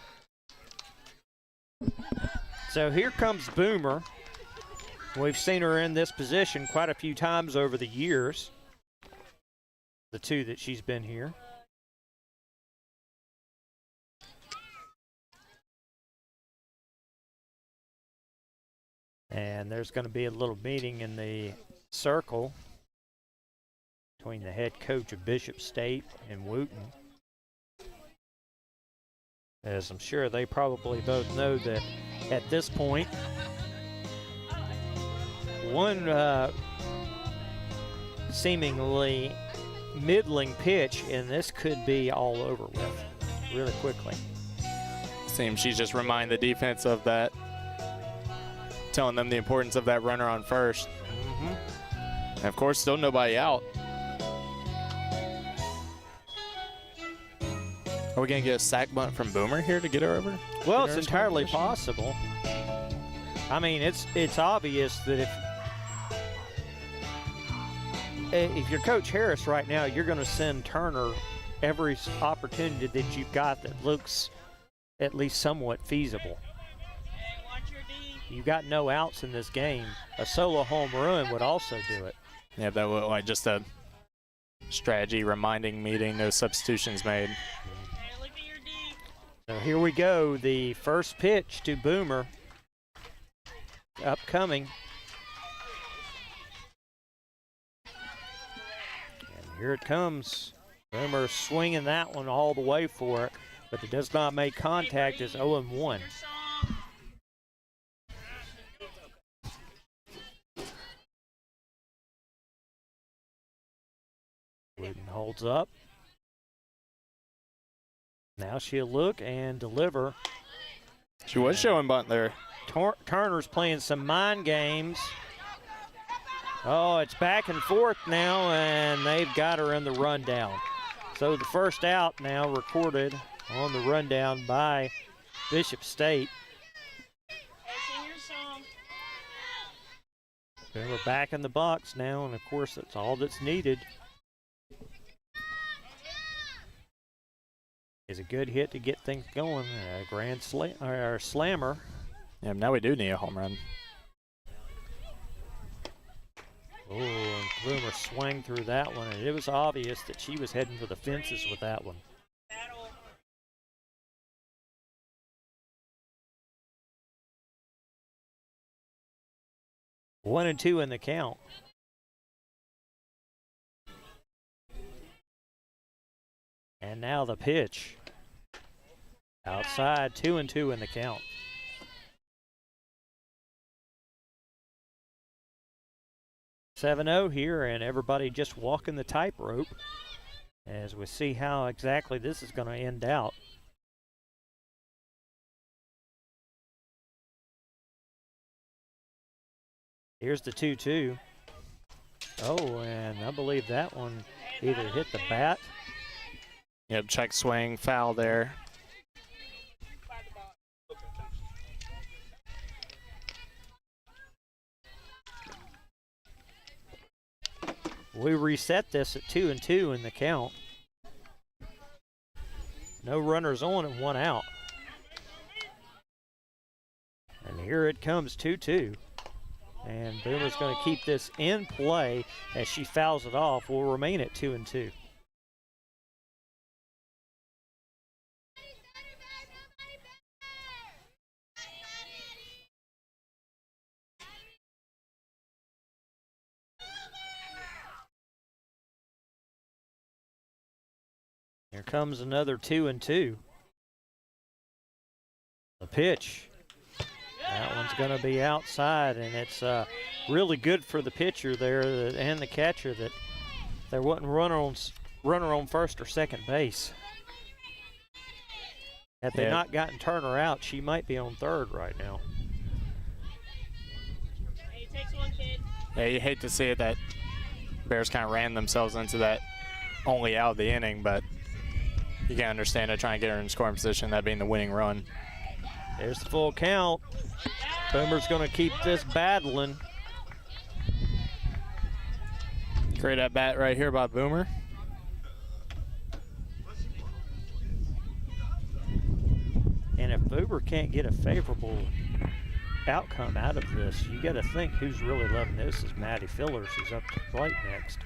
So here comes Boomer. We've seen her in this position quite a few times over the years, the 2 that she's been here. And there's going to be a little meeting in the circle between the head coach of Bishop State and Wooten. As I'm sure they probably both know that at this point, one seemingly middling pitch, and this could be all over with really quickly. Seems she's just reminding the defense of that, telling them the importance of that runner on first. And of course, still nobody out. Are we going to get a sack bunt from Boomer here to get her over? Well, Get it's her in scoring entirely position? possible. I mean, it's obvious that if you're Coach Harris right now, you're going to send Turner every opportunity that you've got that looks at least somewhat feasible. You got no outs in this game. A solo home run would also do it. Yeah, that was like just a strategy reminding meeting, no substitutions made. So here we go. The first pitch to Boomer. Upcoming. And here it comes. Boomer swinging that one all the way for it, but it does not make contact. It's 0-1. Wooden holds up. Now she'll look and deliver. She was showing bunt there. Turner's playing some mind games. Oh, it's back and forth now, and they've got her in the rundown. So the first out now recorded on the rundown by Bishop State. We're back in the box now, and of course that's all that's needed. Is a good hit to get things going. A grand slammer. Yeah, now we do need a home run. Oh, and Boomer swung through that one, and it was obvious that she was heading for the fences with that one. One and two in the count. And now the pitch. Outside, 2-2 in the count. (7-0) here, and everybody just walking the tightrope as we see how exactly this is going to end out. Here's the 2-2. Oh, and I believe that one either hit the bat. Yep, check swing, foul there. We reset this at 2-2 in the count. No runners on and one out. And here it comes, 2-2. And Boomer's going to keep this in play as she fouls it off. Will remain at 2-2. Here comes another 2-2. The pitch. That one's going to be outside, and it's really good for the pitcher there and the catcher that there wasn't runner on first or second base. Had they not gotten Turner out, she might be on third right now. Hey, takes one, kid. Yeah, you hate to see it that Bears kind of ran themselves into that only out of the inning, but you can understand it, trying to get her in scoring position, that being the winning run. There's the full count. Boomer's going to keep this battling. Great at bat right here by Boomer. And if Boomer can't get a favorable outcome out of this, you got to think who's really loving this is Maddie Fillers, who's up to the plate next.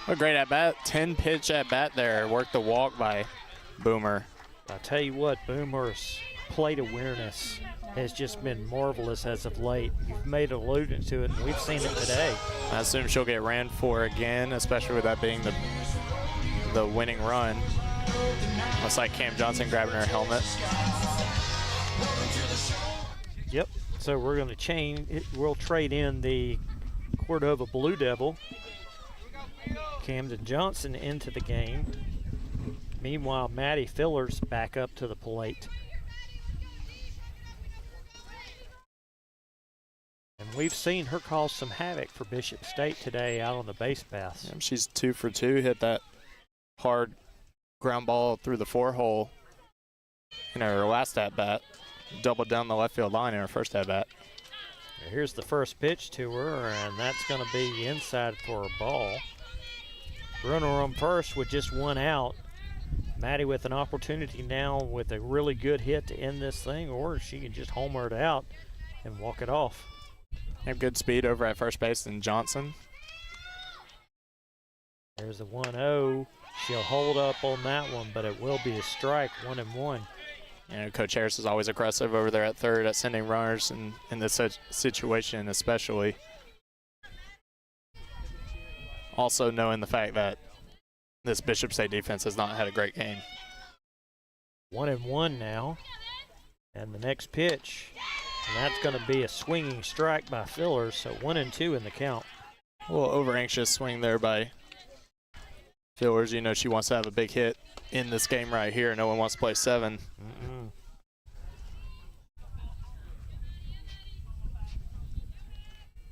A great at bat, 10 pitch at bat there. Worked the walk by Boomer. I tell you what, Boomer's plate awareness has just been marvelous as of late. You've made allusion to it, and we've seen it today. I assume she'll get ran for again, especially with that being the winning run. Looks like Cam Johnson grabbing her helmet. Yep. So we're going to change it. We'll trade in the Cordova Blue Devil, Camden Johnson, into the game. Meanwhile, Maddie Fillers back up to the plate. And we've seen her cause some havoc for Bishop State today out on the base paths. She's 2 for 2, hit that hard ground ball through the 4-hole in her last at-bat. Doubled down the left field line in her first at-bat. Here's the first pitch to her, and that's going to be inside for a ball. Runner on first with just one out. Maddie with an opportunity now with a really good hit to end this thing, or she can just homer it out and walk it off. Have good speed over at first base than Johnson. There's a 1-0. She'll hold up on that one, but it will be a strike, 1-1. Coach Harris is always aggressive over there at third at sending runners in this situation especially. Also knowing the fact that this Bishop State defense has not had a great game. 1-1 now. And the next pitch, and that's going to be a swinging strike by Fillers, so 1-2 in the count. A little over-anxious swing there by Fillers. You know she wants to have a big hit in this game right here. No one wants to play 7.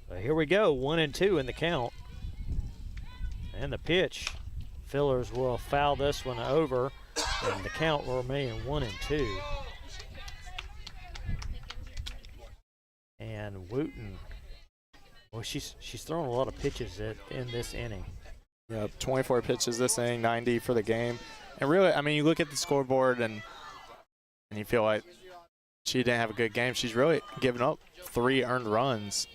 So here we go, 1-2 in the count. And the pitch. Fillers will foul this one over, and the count will remain 1-2. And Wooten, well, she's throwing a lot of pitches in this inning. Yep, 24 pitches this inning, 90 for the game. And really, I mean, you look at the scoreboard and you feel like she didn't have a good game. She's really given up 3 earned runs.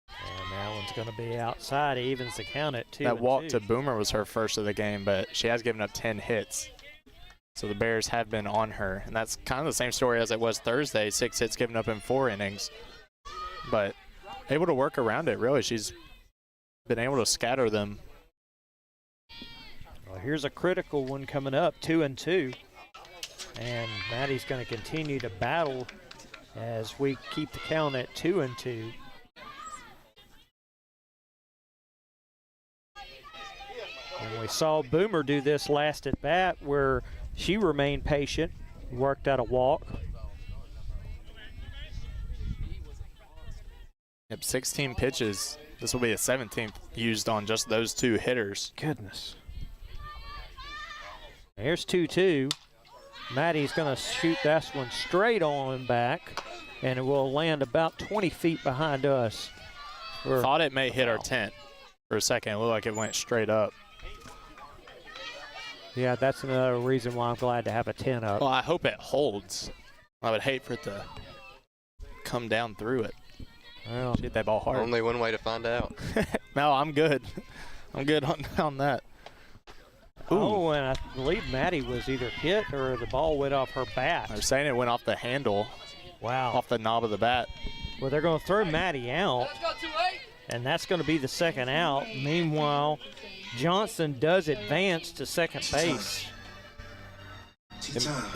And that one's going to be outside. Evens the count at 2-2. That walk to Boomer was her first of the game, but she has given up 10 hits. So the Bears have been on her. And that's kind of the same story as it was Thursday. 6 hits given up in 4 innings. But able to work around it, really. She's been able to scatter them. Well, here's a critical one coming up, 2-2. And Maddie's going to continue to battle as we keep the count at 2-2. And we saw Boomer do this last at bat where she remained patient, worked out a walk. Yep, 16 pitches. This will be the 17th used on just those 2 hitters. Goodness. Here's 2-2. Maddie's going to shoot this one straight on back, and it will land about 20 feet behind us. Thought it may hit our tent for a second. It looked like it went straight up. Yeah, that's another reason why I'm glad to have a 10 up. Well, I hope it holds. I would hate for it to come down through it. Well, hit that ball hard. Only one way to find out. No, I'm good. I'm good on that. Ooh. Oh, and I believe Maddie was either hit or the ball went off her bat. They're saying it went off the handle. Wow. Off the knob of the bat. Well, they're going to throw Maddie out, and that's going to be the second out. Meanwhile, Johnson does advance to second base.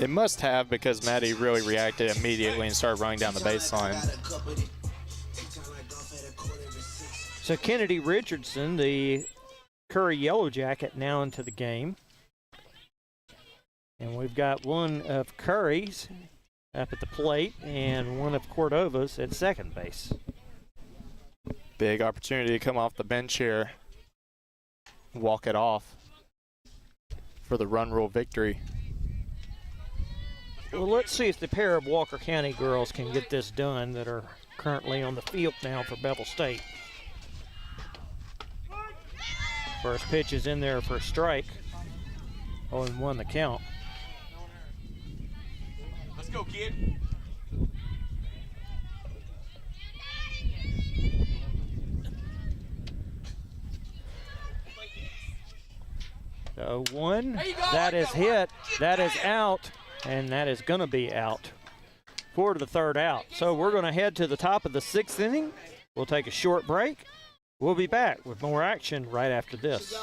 It must have, because Maddie really reacted immediately and started running down the baseline. So Kennedy Richardson, the Curry Yellow Jacket, now into the game. And we've got one of Curry's up at the plate and one of Cordova's at second base. Big opportunity to come off the bench here. Walk it off for the run rule victory. Well, let's see if the pair of Walker County girls can get this done that are currently on the field now for Bevill State. First pitch is in there for a strike. 0-1 the count. Let's go, kid. So 1, that is hit, that is out, and that is going to be out for the third out. So we're going to head to the top of the 6th inning. We'll take a short break. We'll be back with more action right after this.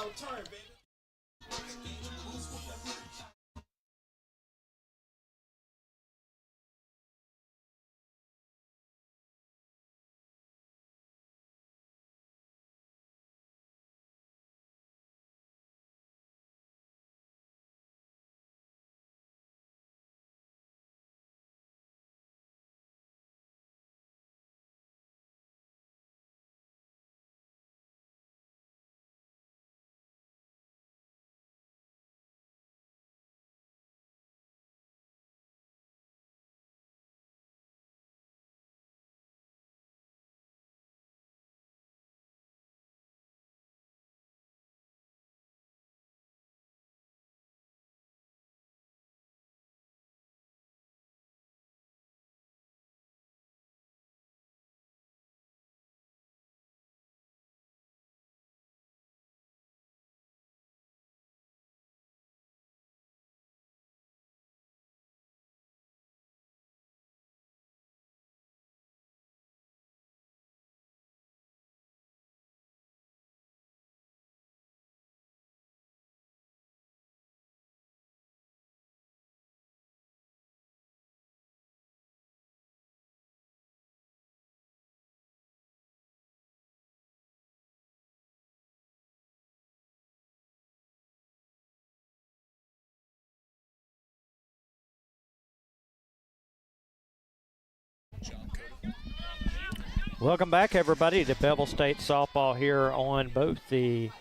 Welcome back, everybody, to Bevill State softball here on both the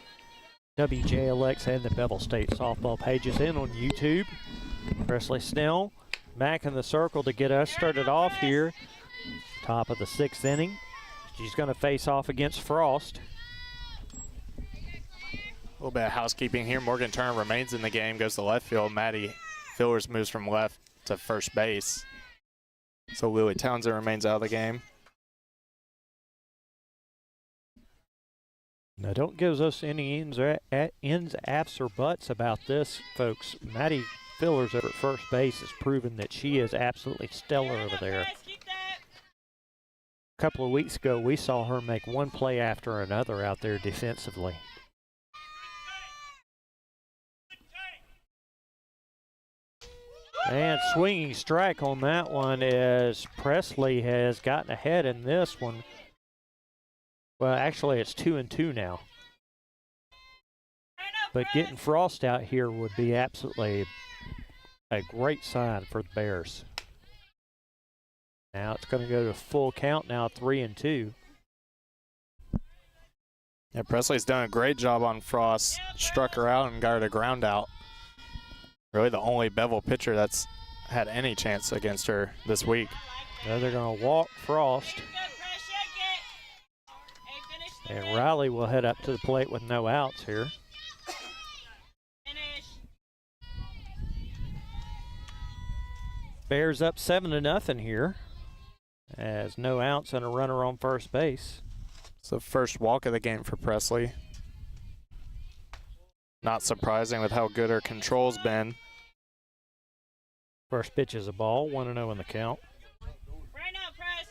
WJLX and the Bevill State softball pages and on YouTube. Presley Snell back in the circle to get us started off here. Top of the 6th inning. She's going to face off against Frost. A little bit of housekeeping here. Morgan Turner remains in the game, goes to left field. Maddie Fillers moves from left to first base. So Lily Townsend remains out of the game. Now, don't give us any ins, afs, or buts about this, folks. Maddie Fillers over at first base has proven that she is absolutely stellar over there. A couple of weeks ago, we saw her make one play after another out there defensively. And swinging strike on that one as Presley has gotten ahead in this one. Well, actually, it's 2-2 now. But getting Frost out here would be absolutely a great sign for the Bears. Now it's going to go to full count now, 3-2. Yeah, Presley's done a great job on Frost. Struck her out and got her to ground out. Really the only Bevill pitcher that's had any chance against her this week. Now they're going to walk Frost. And Riley will head up to the plate with no outs here. Bears up 7-0 here, as no outs and a runner on first base. It's the first walk of the game for Presley. Not surprising with how good her control's been. First pitch is a ball, 1-0 in the count. Right now, press.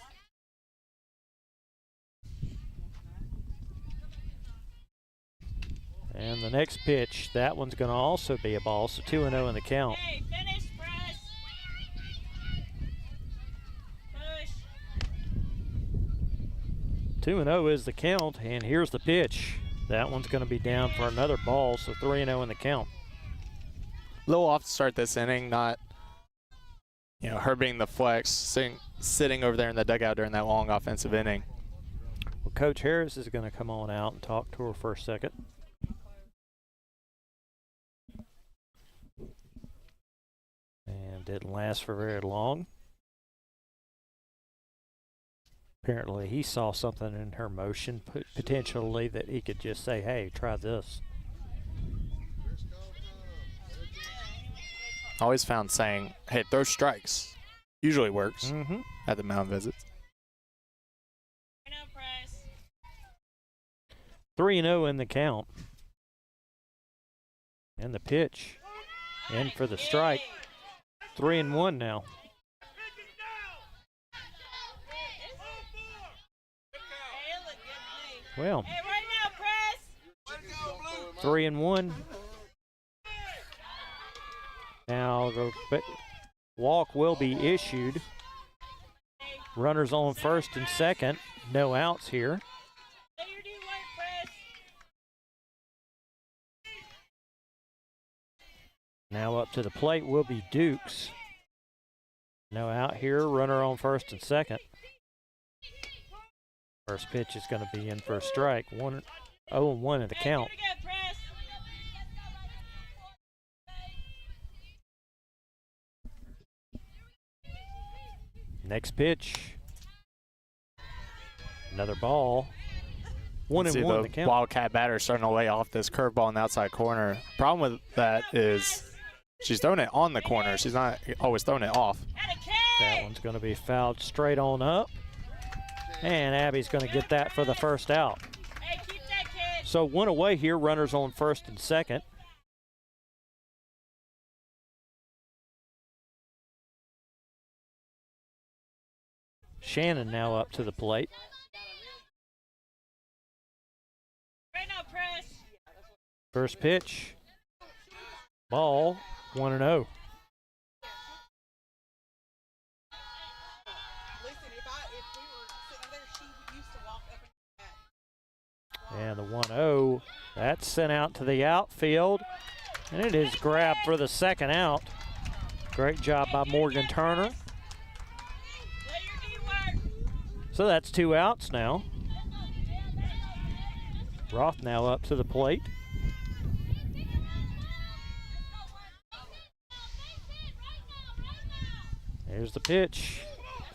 And the next pitch, that one's going to also be a ball, so 2-0 in the count. Hey, finish, press. Push. 2-0 is the count, and here's the pitch. That one's going to be down for another ball, so 3-0 in the count. A little off to start this inning, not, her being the flex, sitting over there in the dugout during that long offensive inning. Well, Coach Harris is going to come on out and talk to her for a second. And didn't last for very long. Apparently he saw something in her motion, potentially, that he could just say, hey, try this. Always found saying, hey, throw strikes. Usually works at the mound visits. 3-0 in the count. And the pitch. In for the strike. 3-1 now. Well, 3-1. Now the walk will be issued. Runners on first and second. No outs here. Now up to the plate will be Dukes. No out here. Runner on first and second. First pitch is going to be in for a strike. 0-1 in the count. Next pitch. Another ball. 1-1 in the count. Wildcat batter starting to lay off this curveball in the outside corner. Problem with that is she's throwing it on the corner. She's not always throwing it off. That one's going to be fouled straight on up. And Abby's going to get that for the first out. So one away here, runners on first and second. Shannon now up to the plate. First pitch. Ball, 1-0. And the 1-0, that's sent out to the outfield, and it is grabbed for the second out. Great job by Morgan Turner. So that's 2 outs now. Roth now up to the plate. Here's the pitch.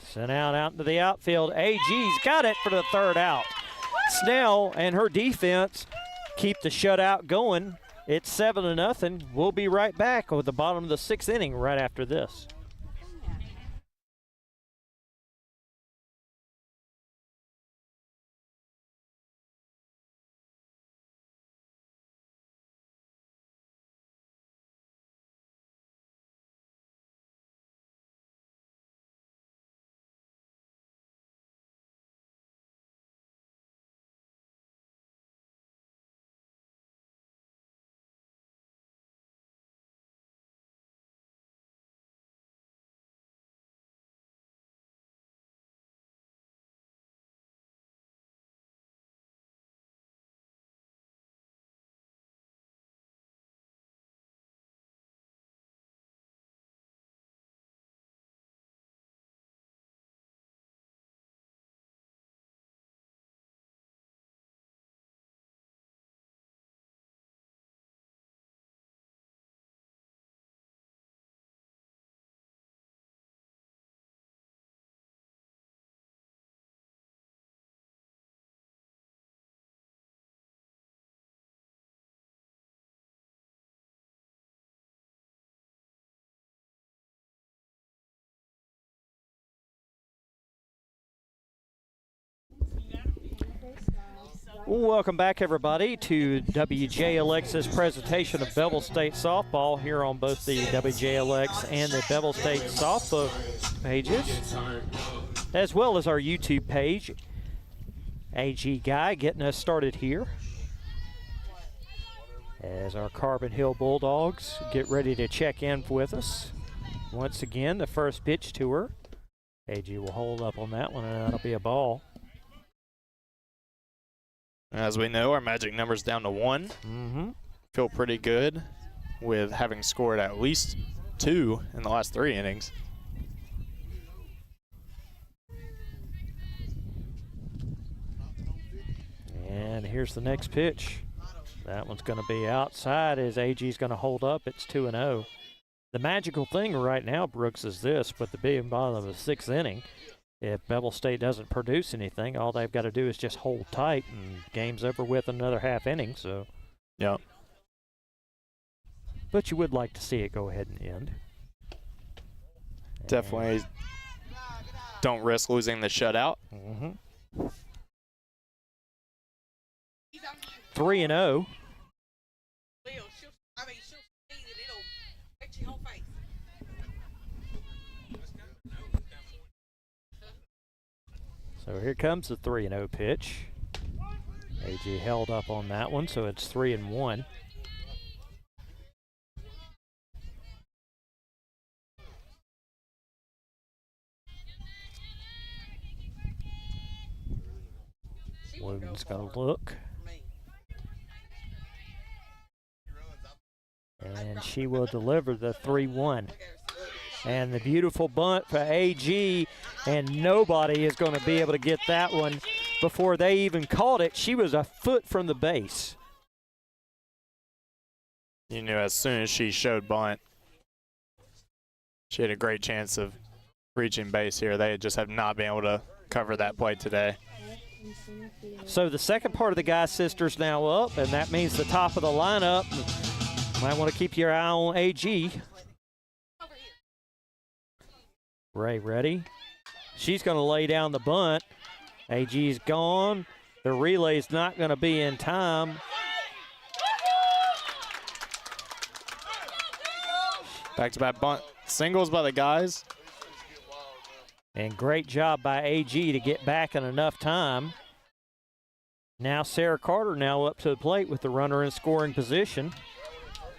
Sent out into the outfield. AG's got it for the 3rd out. Snell and her defense keep the shutout going. It's 7-0. We'll be right back with the bottom of the 6th inning right after this. Welcome back, everybody, to WJLX's presentation of Bevill State softball here on both the WJLX and the Bevill State softbook pages, as well as our YouTube page. AG Guy getting us started here as our Carbon Hill Bulldogs get ready to check in with us. Once again, the first pitch to her. AG will hold up on that one, and that'll be a ball. As we know, our magic number's down to 1. Feel pretty good with having scored at least 2 in the last 3 innings. And here's the next pitch. That one's going to be outside as AG's going to hold up. It's 2-0. The magical thing right now, Brooks, is this, with the being bottom of the 6th inning. If Bevill State doesn't produce anything, all they've got to do is just hold tight, and game's over with another half inning. So, yeah. But you would like to see it go ahead and end. Definitely don't risk losing the shutout. 3-0. So here comes the 3-0 pitch. AG held up on that one, so it's 3-1. Woden's going to look. And she will deliver the 3-1. And the beautiful bunt for AG, and nobody is going to be able to get that one before they even called it. She was a foot from the base. You knew as soon as she showed bunt, she had a great chance of reaching base here. They just have not been able to cover that play today. So the second part of the Guy sisters now up, and that means the top of the lineup. Might want to keep your eye on AG. Ray ready. She's going to lay down the bunt. AG's gone. The relay's not going to be in time. Back-to-back bunt singles by the Guys. And great job by AG to get back in enough time. Now Sarah Carter now up to the plate with the runner in scoring position.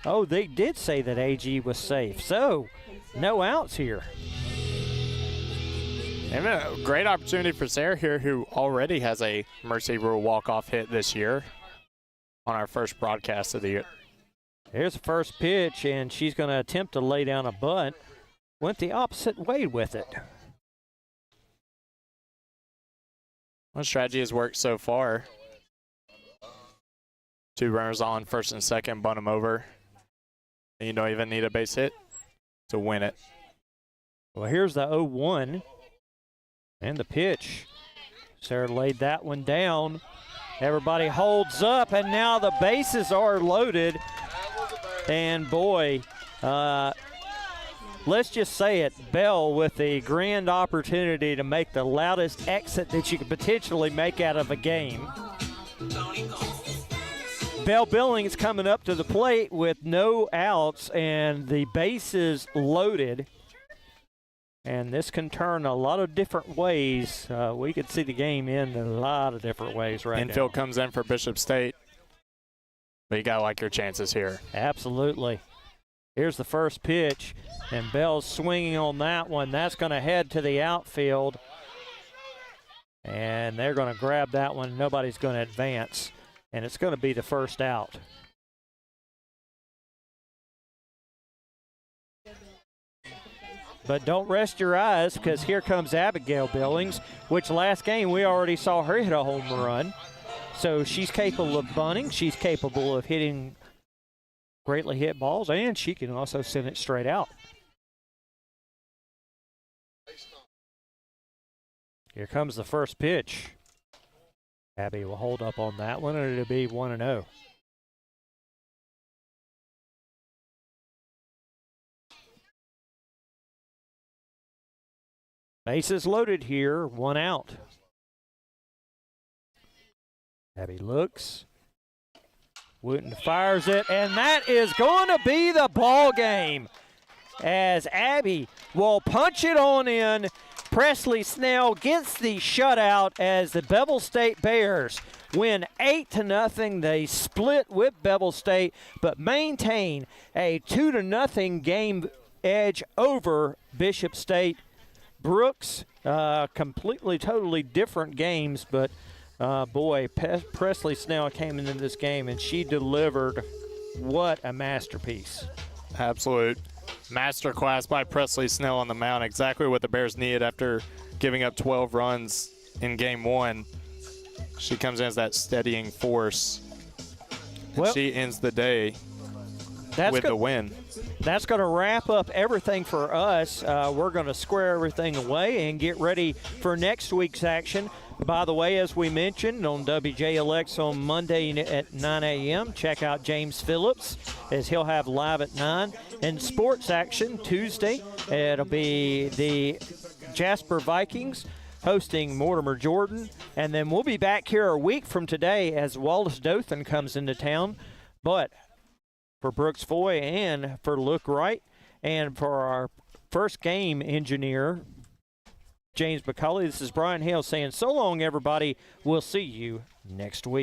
Oh, they did say that AG was safe. So, no outs here. And a great opportunity for Sarah here, who already has a Mercy Rule walk-off hit this year on our first broadcast of the year. Here's the first pitch, and she's going to attempt to lay down a bunt. Went the opposite way with it. Well, strategy has worked so far. 2 runners on, first and second, bunt them over. And you don't even need a base hit to win it. Well, here's the 0-1 and the pitch. Sarah laid that one down. Everybody holds up, and now the bases are loaded. And boy, let's just say it, Bell with the grand opportunity to make the loudest exit that you could potentially make out of a game. Bell Billings coming up to the plate with no outs and the bases loaded. And this can turn a lot of different ways. We could see the game in a lot of different ways right now. Infield comes in for Bishop State. But you got to like your chances here. Absolutely. Here's the first pitch, and Bell's swinging on that one. That's going to head to the outfield. And they're going to grab that one. Nobody's going to advance. And it's going to be the first out. But don't rest your eyes, because here comes Abigail Billings, which last game we already saw her hit a home run. So she's capable of bunting. She's capable of hitting greatly hit balls, and she can also send it straight out. Here comes the first pitch. Abby will hold up on that one, and it'll be 1-0. Bases loaded here, 1 out. Abby looks. Wooten fires it, and that is going to be the ball game, as Abby will punch it on in. Presley Snell gets the shutout as the Bevill State Bears win 8-0. They split with Bevill State, but maintain a 2-0 game edge over Bishop State. Brooks, completely, totally different games, but boy, Presley Snell came into this game and she delivered. What a masterpiece. Absolute masterclass by Presley Snell on the mound. Exactly what the Bears needed after giving up 12 runs in game 1. She comes in as that steadying force. Well, she ends the day with the win. That's going to wrap up everything for us. We're going to square everything away and get ready for next week's action. By the way, as we mentioned, on WJLX on Monday at 9 a.m., check out James Phillips, as he'll have live at 9. And sports action Tuesday, it'll be the Jasper Vikings hosting Mortimer Jordan. And then we'll be back here a week from today as Wallace Dothan comes into town. But for Brooks Foy and for Luke Wright and for our first game engineer, James McCulley, this is Brian Hale saying so long, everybody. We'll see you next week.